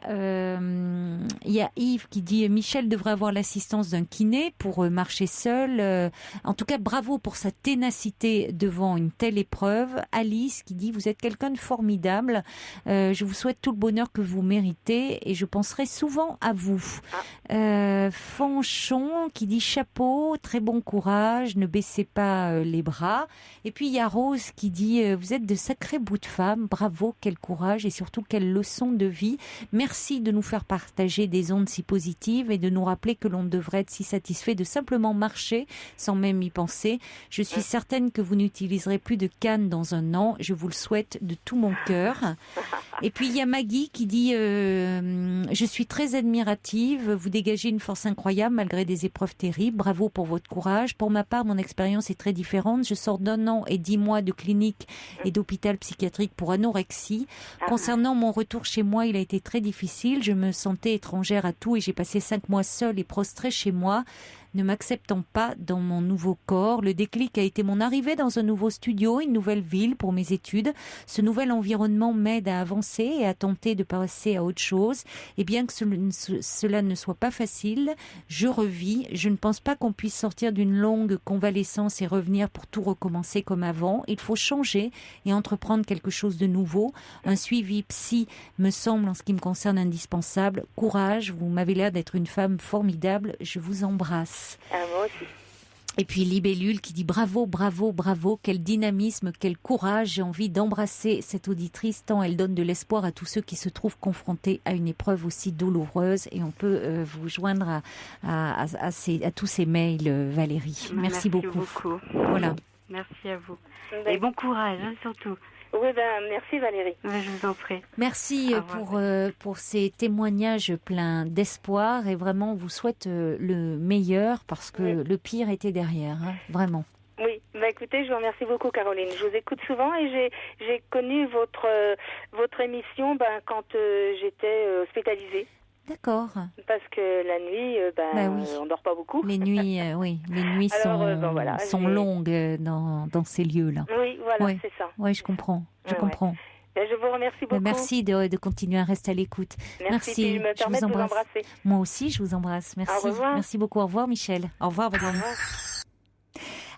Yves qui dit: Michel devrait avoir l'assistance d'un kiné pour marcher seul. En tout cas, bravo pour sa ténacité devant une telle épreuve. Alice qui dit: vous êtes quelqu'un de formidable, je vous souhaite tout le bonheur que vous méritez et je penserai souvent à vous. Fanchon qui dit: chapeau, très bon courage, ne baissez pas les bras. Et puis il y a Rose qui dit: vous êtes de sacrés bouts de femmes, bravo, quel courage et surtout quelle leçon de vie. Merci de nous faire partager des ondes si positives et de nous rappeler que l'on devrait être si satisfait de simplement marcher sans même y penser. Je suis certaine que vous n'utiliserez plus de canne dans un an, je vous le souhaite de tout mon cœur. Et puis il y a Maggie qui dit: je suis très admirative, vous dégagez une force incroyable malgré des épreuves terribles, bravo pour votre courage. Pour ma part, mon expérience est très différente. Je sors d'1 an et 10 mois de clinique et d'hôpital psychiatrique pour anorexie. Concernant mon retour chez moi, il a été très difficile. Je me sentais étrangère à tout et j'ai passé 5 mois seule et prostrée chez moi, ne m'acceptant pas dans mon nouveau corps. Le déclic a été mon arrivée dans un nouveau studio, une nouvelle ville pour mes études. Ce nouvel environnement m'aide à avancer et à tenter de passer à autre chose. Et bien que cela ne soit pas facile, je revis. Je ne pense pas qu'on puisse sortir d'une longue convalescence et revenir pour tout recommencer comme avant. Il faut changer et entreprendre quelque chose de nouveau. Un suivi psy me semble, en ce qui me concerne, indispensable. Courage, vous m'avez l'air d'être une femme formidable. Je vous embrasse. Moi aussi. Et puis Libellule qui dit: bravo, bravo, bravo, quel dynamisme, quel courage. J'ai envie d'embrasser cette auditrice tant elle donne de l'espoir à tous ceux qui se trouvent confrontés à une épreuve aussi douloureuse. Et on peut vous joindre à tous ces mails, Valérie. Merci beaucoup. Voilà. Merci à vous. Et bon courage, surtout. Oui, merci Valérie. Je vous en prie. Merci pour ces témoignages pleins d'espoir et vraiment on vous souhaite le meilleur parce que le pire était derrière, hein, vraiment. Oui, écoutez, je vous remercie beaucoup Caroline. Je vous écoute souvent et j'ai connu votre émission quand j'étais hospitalisée. D'accord. Parce que la nuit, on dort pas beaucoup. Les nuits, les nuits sont longues dans ces lieux-là. Oui, voilà, c'est ça. Oui, je comprends. Je comprends. Je vous remercie beaucoup. Merci de continuer à rester à l'écoute. Merci. Je me permets de vous embrasser. Moi aussi, je vous embrasse. Merci. Au revoir. Merci beaucoup. Au revoir, Michel. Au revoir, madame.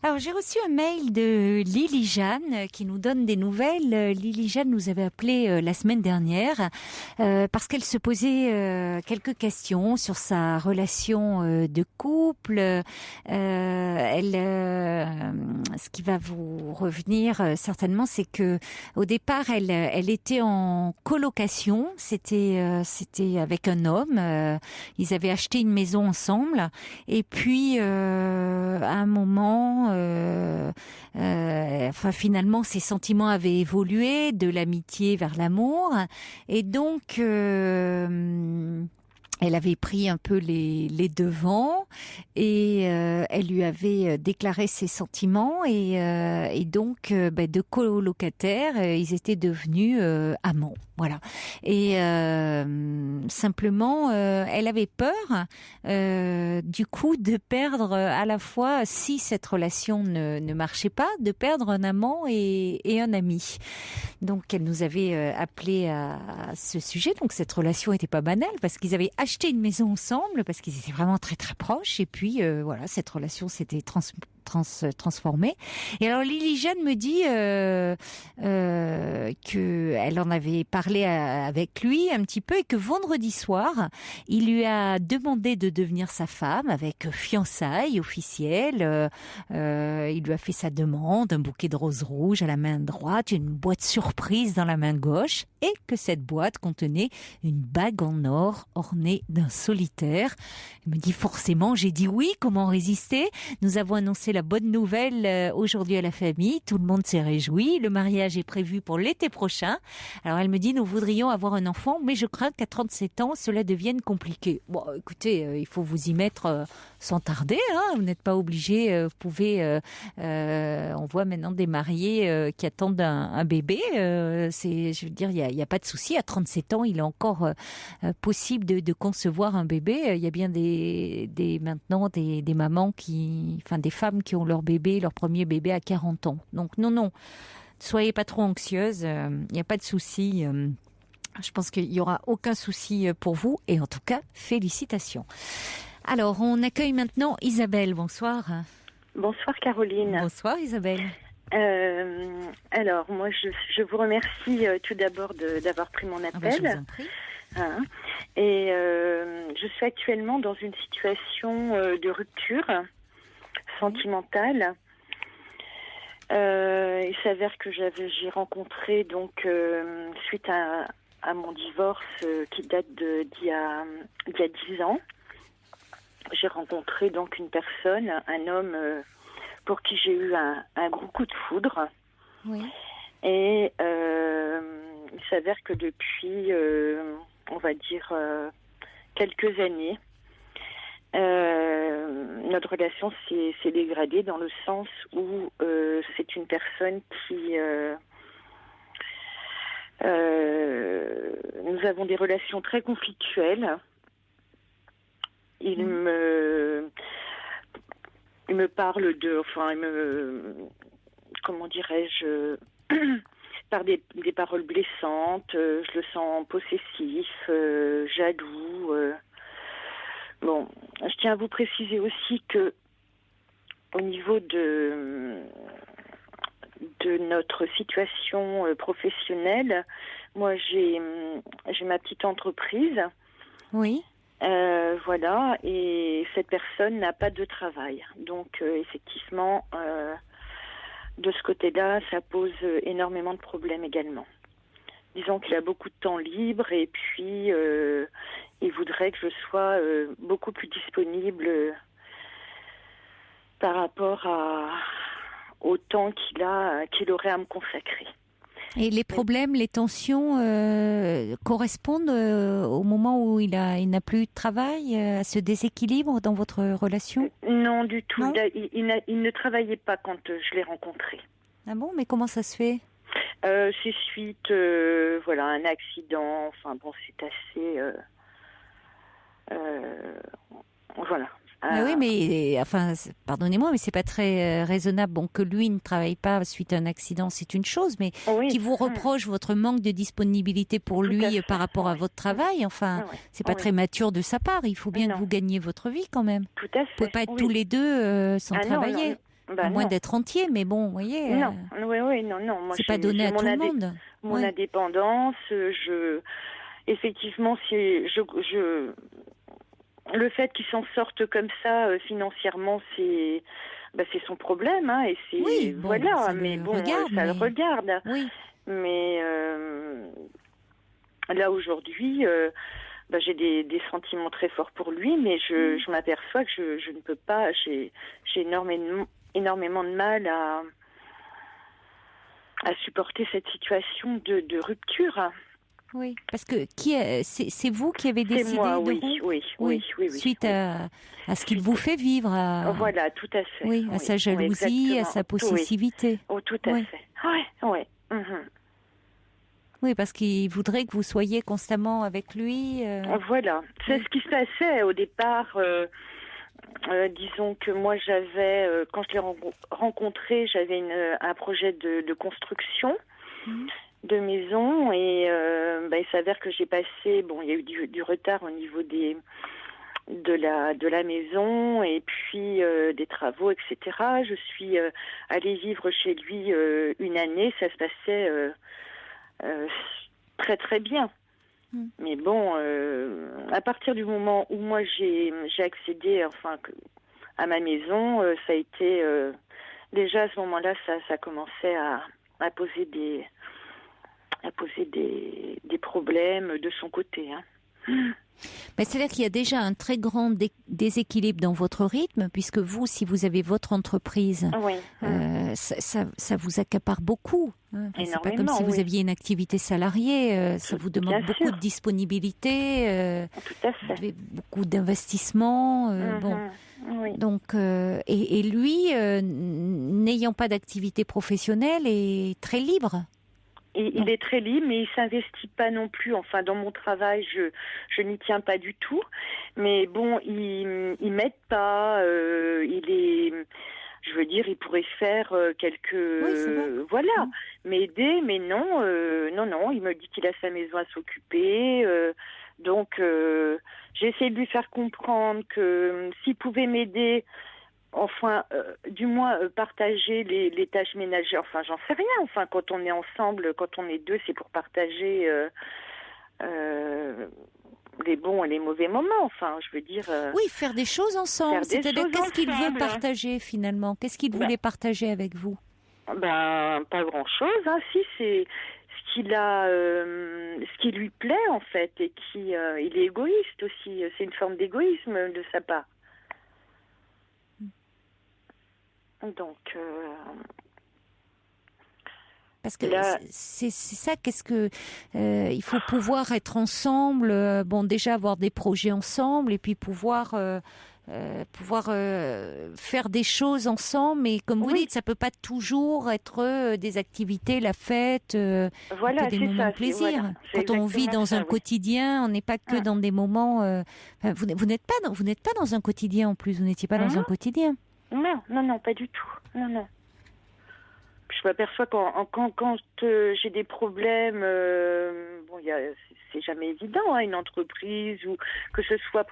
Alors, j'ai reçu un mail de Lily Jeanne qui nous donne des nouvelles. Lily Jeanne nous avait appelé la semaine dernière parce qu'elle se posait quelques questions sur sa relation de couple. Ce qui va vous revenir certainement, c'est que au départ, elle était en colocation. C'était avec un homme. Ils avaient acheté une maison ensemble. Et puis, à un moment, finalement, ses sentiments avaient évolué de l'amitié vers l'amour, et donc elle avait pris un peu les devants. et elle lui avait déclaré ses sentiments et donc de colocataires, ils étaient devenus amants. Voilà. Et simplement, elle avait peur du coup de perdre à la fois, si cette relation ne marchait pas, de perdre un amant et un ami. Donc elle nous avait appelé à ce sujet. Donc cette relation était pas banale parce qu'ils avaient acheté une maison ensemble, parce qu'ils étaient vraiment très très proches. Et puis voilà, cette relation s'était transformée. Et alors Lily Jeanne me dit qu'elle en avait parlé avec lui un petit peu et que vendredi soir, il lui a demandé de devenir sa femme avec fiançailles officielles. Il lui a fait sa demande, un bouquet de roses rouges à la main droite, une boîte surprise dans la main gauche, et que cette boîte contenait une bague en or ornée d'un solitaire. Il me dit forcément, j'ai dit oui, comment résister? Nous avons annoncé la bonne nouvelle aujourd'hui à la famille, tout le monde s'est réjoui, le mariage est prévu pour l'été prochain. Alors elle me dit, nous voudrions avoir un enfant, mais je crains qu'à 37 ans, cela devienne compliqué. Bon, écoutez, il faut vous y mettre sans tarder, hein, vous n'êtes pas obligé, vous pouvez, on voit maintenant des mariés qui attendent un bébé, je veux dire, il y a pas de souci, à 37 ans, il est encore possible de concevoir un bébé. Il y a bien maintenant des mamans des femmes qui ont leur premier bébé à 40 ans. Donc non, soyez pas trop anxieuse, il n'y a pas de souci. Je pense qu'il y aura aucun souci pour vous, et en tout cas, félicitations. Alors, on accueille maintenant Isabelle. Bonsoir. Bonsoir Caroline. Bonsoir Isabelle. Alors, moi, je vous remercie tout d'abord d'avoir pris mon appel. Je vous en prie. Et je suis actuellement dans une situation de rupture sentimentale. Il s'avère que j'ai rencontré, donc, suite à mon divorce qui date d'il y a 10 ans, j'ai rencontré donc une personne, un homme pour qui j'ai eu un gros coup de foudre. Oui. Et il s'avère que depuis, on va dire, quelques années, notre relation s'est dégradée dans le sens où c'est une personne qui... nous avons des relations très conflictuelles. Il me parle comment dirais-je, par des paroles blessantes, je le sens possessif, jaloux. Bon, je tiens à vous préciser aussi que au niveau de notre situation professionnelle, moi j'ai ma petite entreprise. Oui. Voilà, et cette personne n'a pas de travail. Donc effectivement, de ce côté-là, ça pose énormément de problèmes également. Disons qu'il a beaucoup de temps libre et puis il voudrait que je sois beaucoup plus disponible par rapport au temps qu'il aurait à me consacrer. Et les problèmes, les tensions correspondent au moment où il n'a plus de travail, à ce déséquilibre dans votre relation? Non, du tout. Non, il ne travaillait pas quand je l'ai rencontré. Ah bon, mais comment ça se fait? C'est suite, un accident. Enfin bon, c'est assez... voilà. Oui, mais pardonnez-moi, mais c'est pas très raisonnable. Bon, que lui ne travaille pas suite à un accident, c'est une chose, mais qui vous reproche votre manque de disponibilité pour lui par rapport à votre travail. Enfin, c'est pas très mature de sa part. Il faut bien que vous gagniez votre vie quand même. Tout à fait. Vous pouvez pas être tous les deux sans travailler. À moins d'être entier, mais bon, vous voyez. Non. Moi, c'est pas donné à tout le monde. Mon indépendance, effectivement, le fait qu'il s'en sorte comme ça financièrement, c'est son problème, hein, et c'est ça le regarde. Oui. Mais là aujourd'hui, j'ai des sentiments très forts pour lui, mais je m'aperçois que je ne peux pas. J'ai énormément de mal à supporter cette situation de rupture. Oui, parce que c'est vous qui avez décidé moi, de oui, suite à ce qu'il vous fait vivre. Voilà, tout à fait. Oui, à sa jalousie, à sa possessivité. Oh, tout à fait. Oui. Oui, parce qu'il voudrait que vous soyez constamment avec lui. Voilà, c'est ce qui se passait au départ. Disons que moi j'avais, quand je l'ai rencontré, j'avais un projet de construction de maison et il s'avère que j'ai passé, il y a eu du retard au niveau de la maison et puis des travaux, etc. Je suis allée vivre chez lui une année, ça se passait très très bien. Mais bon, à partir du moment où moi j'ai accédé à ma maison, ça a été déjà à ce moment-là, ça commençait à poser des problèmes de son côté. C'est-à-dire qu'il y a déjà un très grand déséquilibre dans votre rythme, puisque vous, si vous avez votre entreprise, ça vous accapare beaucoup. C'est pas comme si vous aviez une activité salariée, ça vous demande beaucoup de disponibilité, tout à fait. Vous avez beaucoup d'investissement. Donc, et lui, n'ayant pas d'activité professionnelle, est très libre. Et il est très libre, mais il s'investit pas non plus. Enfin, dans mon travail, je n'y tiens pas du tout. Mais bon, il m'aide pas. Je veux dire, il pourrait faire m'aider, mais non. Il me dit qu'il a sa maison à s'occuper. Donc, j'ai essayé de lui faire comprendre que s'il pouvait m'aider. Du moins partager les tâches ménagères. Enfin, j'en sais rien. Enfin, quand on est ensemble, quand on est deux, c'est pour partager les bons et les mauvais moments. Enfin, je veux dire. Oui, faire des choses ensemble. C'est-à-dire, qu'est-ce qu'il veut partager finalement ? Qu'est-ce qu'il voulait partager avec vous ? Pas grand-chose. Si, c'est ce qui lui plaît en fait, et il est égoïste aussi. C'est une forme d'égoïsme de sa part. Donc, parce que là, c'est ça. Qu'est-ce que il faut pouvoir être ensemble. Déjà avoir des projets ensemble et puis pouvoir faire des choses ensemble. Mais comme vous dites, ça peut pas toujours être des activités, la fête, des moments de plaisir. Quand on vit dans un quotidien, on n'est pas que dans des moments. Vous n'êtes pas dans un quotidien en plus. Vous n'étiez pas dans un quotidien. Non, pas du tout. Non. Je m'aperçois quand j'ai des problèmes, c'est jamais évident, une entreprise, ou que ce soit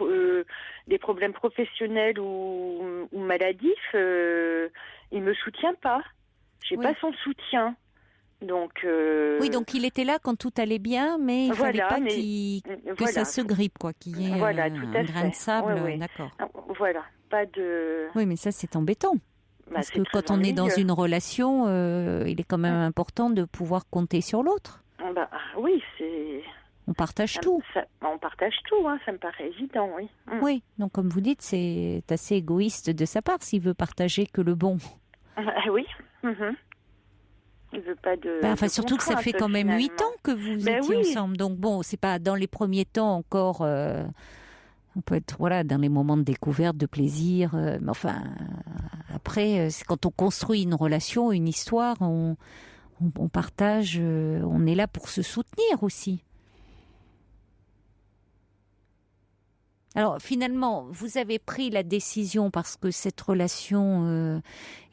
des problèmes professionnels ou maladifs, il me soutient pas. J'ai pas son soutien. Donc donc il était là quand tout allait bien, mais il fallait pas que ça se grippe, qu'il y ait un grain de sable. D'accord. Voilà, pas de. Oui, mais ça c'est embêtant. Parce que quand on est dans une relation, il est quand même important de pouvoir compter sur l'autre. Oui, c'est. On partage tout. On partage tout, ça me paraît évident, oui. Oui, donc comme vous dites, c'est assez égoïste de sa part s'il veut partager que le bon. Oui. Il veut pas de. Surtout que ça fait quand même 8 ans que vous étiez ensemble. Donc c'est pas dans les premiers temps encore. On peut être dans les moments de découverte, de plaisir. Mais après, c'est quand on construit une relation, une histoire, on partage. On est là pour se soutenir aussi. Alors finalement, vous avez pris la décision parce que cette relation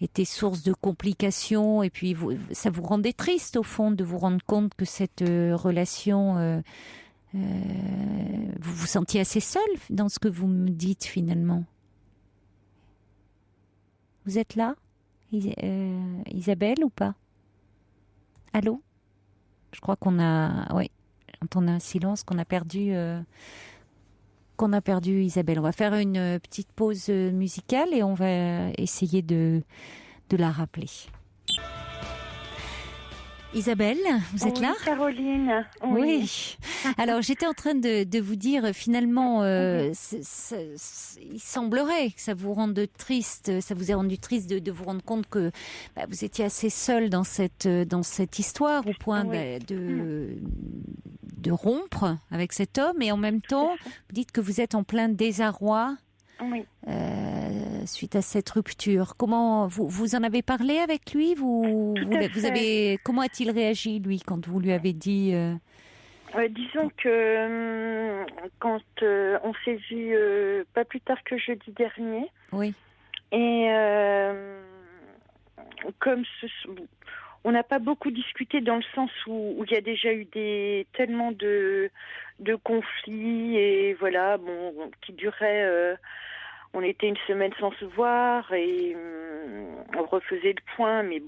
était source de complications et puis ça vous rendait triste au fond de vous rendre compte que cette relation, vous vous sentiez assez seul dans ce que vous me dites finalement. Vous êtes là, Isabelle, ou pas? Allô? Je crois qu'on a, on a un silence, qu'on a perdu Isabelle. On va faire une petite pause musicale et on va essayer de la rappeler. Isabelle, vous êtes là? Caroline. Oui. Alors, j'étais en train de vous dire, finalement, il semblerait que ça vous rende triste, ça vous ait rendu triste de vous rendre compte que vous étiez assez seule dans cette histoire, au point de rompre avec cet homme, et en même temps, vous dites que vous êtes en plein désarroi suite à cette rupture. Comment vous en avez parlé avec lui? Vous avez comment a-t-il réagi lui quand vous lui avez dit disons que quand on s'est vu pas plus tard que jeudi dernier. Oui. Et comme on n'a pas beaucoup discuté dans le sens où il y a déjà eu tellement de conflits et voilà, qui duraient. On était une semaine sans se voir et on refaisait le point, mais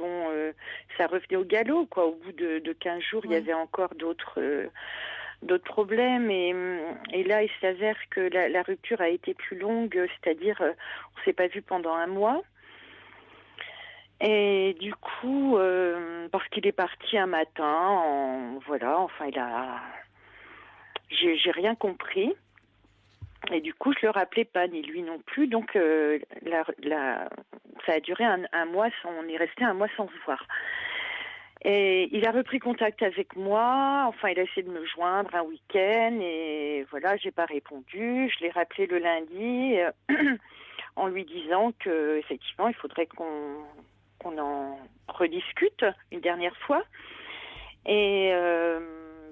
ça revenait au galop, quoi. Au bout de 15 jours, il y avait encore d'autres problèmes et là, il s'avère que la rupture a été plus longue, c'est-à-dire on s'est pas vu pendant 1 mois. Et du coup, parce qu'il est parti un matin, j'ai rien compris. Et du coup, je le rappelais pas, ni lui non plus. Donc, ça a duré un mois. On est resté 1 mois sans se voir. Et il a repris contact avec moi. Enfin, il a essayé de me joindre un week-end. Et voilà, j'ai pas répondu. Je l'ai rappelé le lundi en lui disant que effectivement, il faudrait qu'on en rediscute une dernière fois. Et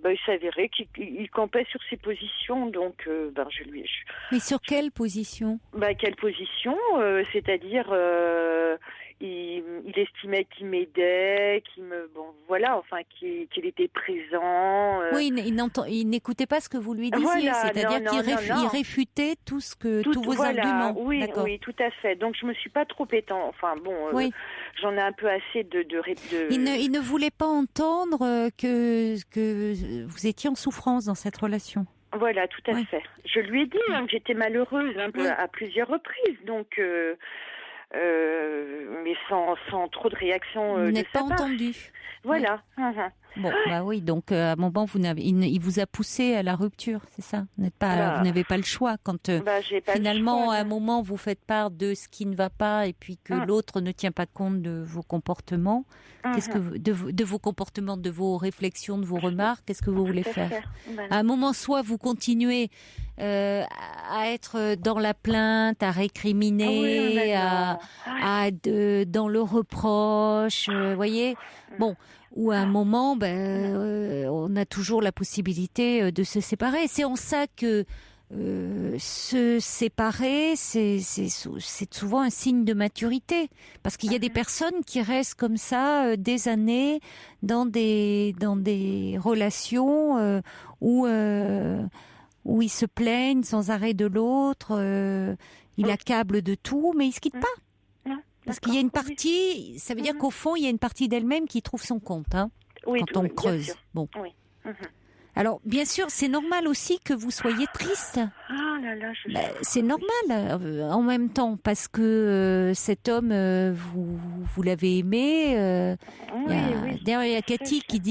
il s'avérait qu'il campait sur ses positions, donc Mais sur quelle position? Quelle position? C'est-à-dire, il estimait qu'il m'aidait, qu'il était présent. Oui, il n'écoutait pas ce que vous lui disiez, c'est-à-dire qu'il réfutait tous vos arguments. Oui, tout à fait. Donc je me suis pas trop étendue. J'en ai un peu assez de... Il ne voulait pas entendre que vous étiez en souffrance dans cette relation. Voilà, tout à fait. Je lui ai dit que j'étais malheureuse à plusieurs reprises, donc mais sans trop de réaction. Vous n'êtes pas entendu. Voilà. Bon, donc à un moment il vous a poussé à la rupture, c'est ça. Vous n'avez pas le choix quand finalement à un moment vous faites part de ce qui ne va pas et puis que l'autre ne tient pas compte de vos comportements. Qu'est-ce que de vos comportements, de vos réflexions, de vos remarques, qu'est-ce que vous voulez faire? À un moment, soit vous continuez à être dans la plainte, à récriminer, dans le reproche, voyez. Bon, ou à un moment, on a toujours la possibilité de se séparer. C'est en ça que se séparer, c'est souvent un signe de maturité, parce qu'il y a des personnes qui restent comme ça des années dans des relations où ils se plaignent sans arrêt de l'autre, il accable de tout, mais ils se quittent pas. Parce qu'il y a une partie, ça veut dire qu'au fond, il y a une partie d'elle-même qui trouve son compte, quand on creuse. Bon. Oui. Alors, bien sûr, c'est normal aussi que vous soyez triste. Ah là là, c'est normal, en même temps, parce que cet homme, vous l'avez aimé. D'ailleurs, il y a Cathy qui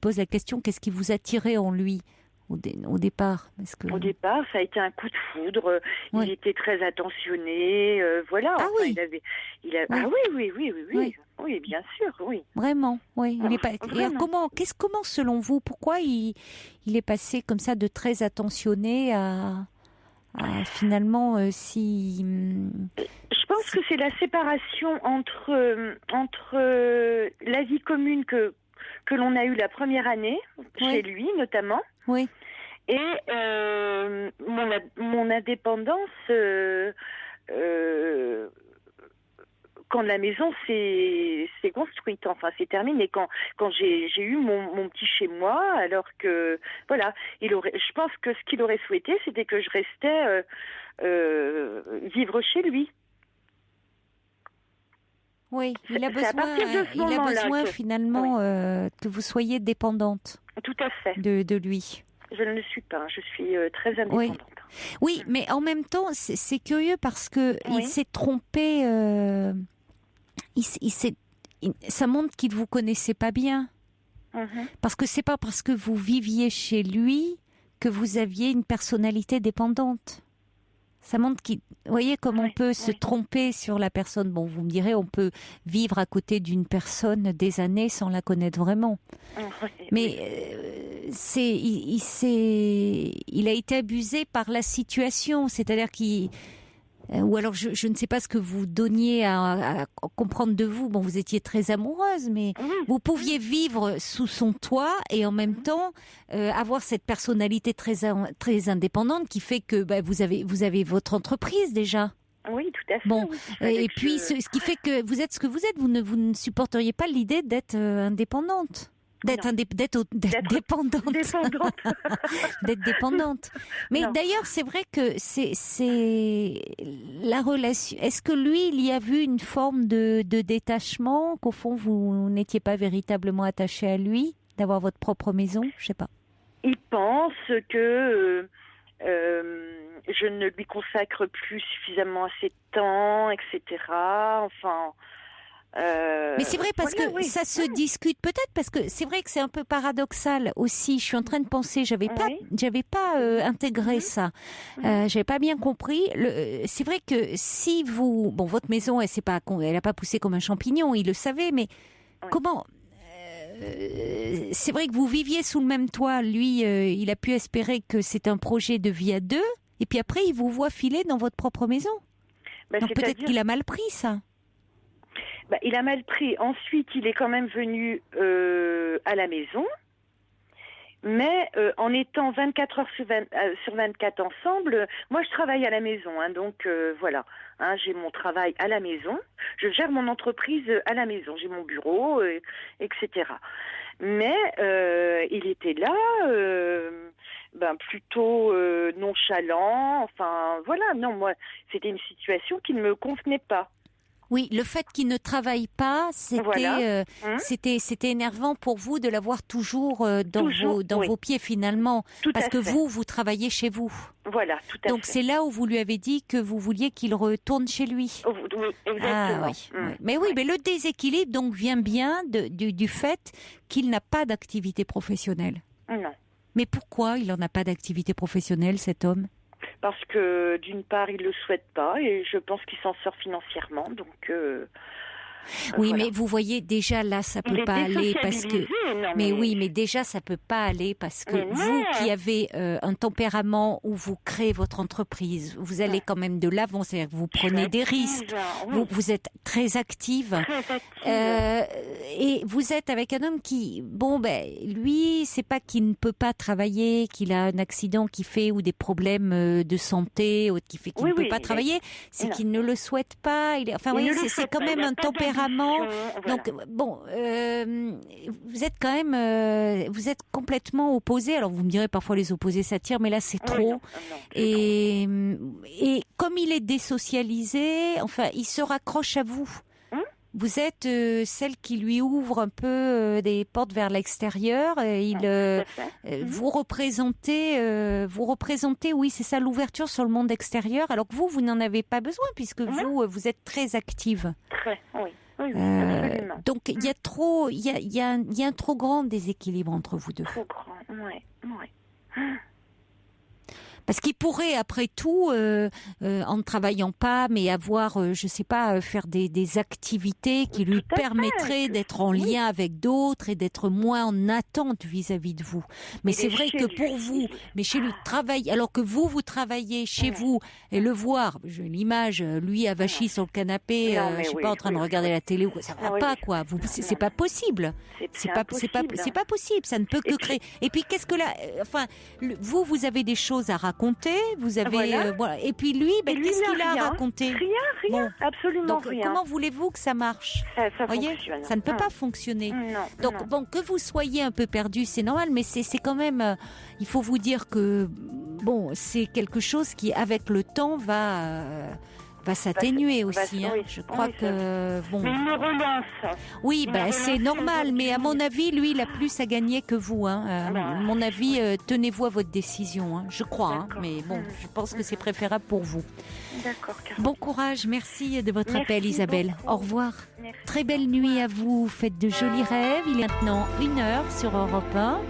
pose la question, qu'est-ce qui vous attirait en lui au départ? Au départ, ça a été un coup de foudre. Il était très attentionné. Voilà. Ah oui. Oui, bien sûr, oui. Vraiment, oui. Il est pas. Et comment, selon vous, pourquoi il est passé comme ça de très attentionné à finalement Je pense que c'est la séparation entre la vie commune que l'on a eue la première année chez lui, notamment. Oui. Et mon indépendance quand la maison s'est construite, enfin c'est terminé, quand j'ai eu mon petit chez moi, alors que voilà, je pense que ce qu'il aurait souhaité, c'était que je restais vivre chez lui. Oui, il a besoin finalement que vous soyez dépendante. Tout à fait. De lui. Je ne le suis pas, je suis très indépendante. Oui, mais en même temps, c'est curieux parce que il s'est trompé. Ça montre qu'il vous connaissait pas bien. Parce que c'est pas parce que vous viviez chez lui que vous aviez une personnalité dépendante. Ça montre vous voyez comme on peut se tromper sur la personne. Bon, vous me direz, on peut vivre à côté d'une personne des années sans la connaître vraiment. Mais il a été abusé par la situation, c'est-à-dire ou alors je ne sais pas ce que vous donniez à comprendre de vous. Bon, vous étiez très amoureuse, mais vous pouviez vivre sous son toit et en même temps avoir cette personnalité très indépendante qui fait que vous avez votre entreprise déjà. Oui, tout à fait. Bon, et puis ce qui fait que vous êtes ce que vous êtes. Vous ne supporteriez pas l'idée d'être indépendante. D'être dépendante. D'être dépendante. Mais d'ailleurs, c'est vrai que c'est la relation. Est-ce que lui, il y a vu une forme de détachement, qu'au fond, vous n'étiez pas véritablement attaché à lui, d'avoir votre propre maison? Je sais pas. Il pense que je ne lui consacre plus suffisamment assez de temps, etc. Enfin... mais c'est vrai parce que ça se discute peut-être parce que c'est vrai que c'est un peu paradoxal aussi. Je suis en train de penser, j'avais pas intégré ça, j'avais pas bien compris. C'est vrai que si votre maison, elle a pas poussé comme un champignon, il le savait, mais comment c'est vrai que vous viviez sous le même toit. Lui, il a pu espérer que c'est un projet de vie à deux, et puis après il vous voit filer dans votre propre maison. Donc peut-être qu'il a mal pris ça. Il a mal pris. Ensuite, il est quand même venu à la maison, mais en étant 24 heures sur 24 ensemble, moi je travaille à la maison, donc voilà. J'ai mon travail à la maison, je gère mon entreprise à la maison, j'ai mon bureau, etc. Mais il était là, plutôt nonchalant, enfin voilà. Non, moi, c'était une situation qui ne me convenait pas. Oui, le fait qu'il ne travaille pas, c'était énervant pour vous de l'avoir toujours dans vos pieds finalement, parce que vous travaillez chez vous. Voilà, tout à fait. Donc c'est là où vous lui avez dit que vous vouliez qu'il retourne chez lui. Oui, exactement. Oui. Mais le déséquilibre donc vient bien du fait qu'il n'a pas d'activité professionnelle. Non. Mais pourquoi il n'en a pas d'activité professionnelle, cet homme ? Parce que d'une part, il le souhaite pas et je pense qu'il s'en sort financièrement. Donc, oui, mais vous voyez déjà là, ça peut pas aller parce que. Mais déjà ça peut pas aller parce que vous qui avez un tempérament où vous créez votre entreprise, vous allez quand même de l'avant, c'est-à-dire que vous prenez des risques, vous êtes très active, et vous êtes avec un homme qui, lui, c'est pas qu'il ne peut pas travailler, qu'il a un accident qui fait ou des problèmes de santé, qui fait qu'il ne peut pas travailler, c'est qu'il ne le souhaite pas. C'est quand même un tempérament. Donc vous êtes quand même, vous êtes complètement opposés. Alors vous me direz parfois les opposés s'attirent, mais là c'est trop. Et comme il est désocialisé, il se raccroche à vous. Vous êtes celle qui lui ouvre un peu des portes vers l'extérieur. Vous représentez, oui, c'est ça, l'ouverture sur le monde extérieur. Alors que vous n'en avez pas besoin puisque vous êtes très active. Oui, absolument. Donc il y a un trop grand déséquilibre entre vous deux. Trop grand, oui. Parce qu'il pourrait, après tout, en ne travaillant pas, mais avoir, je sais pas, faire des activités qui lui permettraient d'être en lien avec d'autres et d'être moins en attente vis-à-vis de vous. Mais c'est vrai que pour vous, mais chez lui, alors que vous travaillez chez vous et le voir, j'ai l'image, lui avachi sur le canapé, je sais pas, en train de regarder la télé, ça va pas, quoi. C'est pas possible. C'est pas possible. Ça ne peut que créer. Et puis, qu'est-ce que là, vous avez des choses à raconter. Vous avez et puis lui, qu'est-ce qu'il a à raconter? Rien, absolument donc, rien. Comment voulez-vous que ça marche? Ça fonctionne. Ça ne peut pas fonctionner. Donc que vous soyez un peu perdu, c'est normal, mais c'est quand même. Il faut vous dire que c'est quelque chose qui, avec le temps, va s'atténuer aussi. Je crois que Mais il me relance. Oui, c'est normal. Mais à mon avis, lui, il a plus à gagner que vous. À mon avis, tenez-vous à votre décision. Je crois. Mais je pense que c'est préférable pour vous. D'accord. Bon courage. Merci de votre appel, Isabelle. Au revoir. Merci. Très belle nuit à vous. Faites de jolis rêves. Il est maintenant 1h sur Europe 1.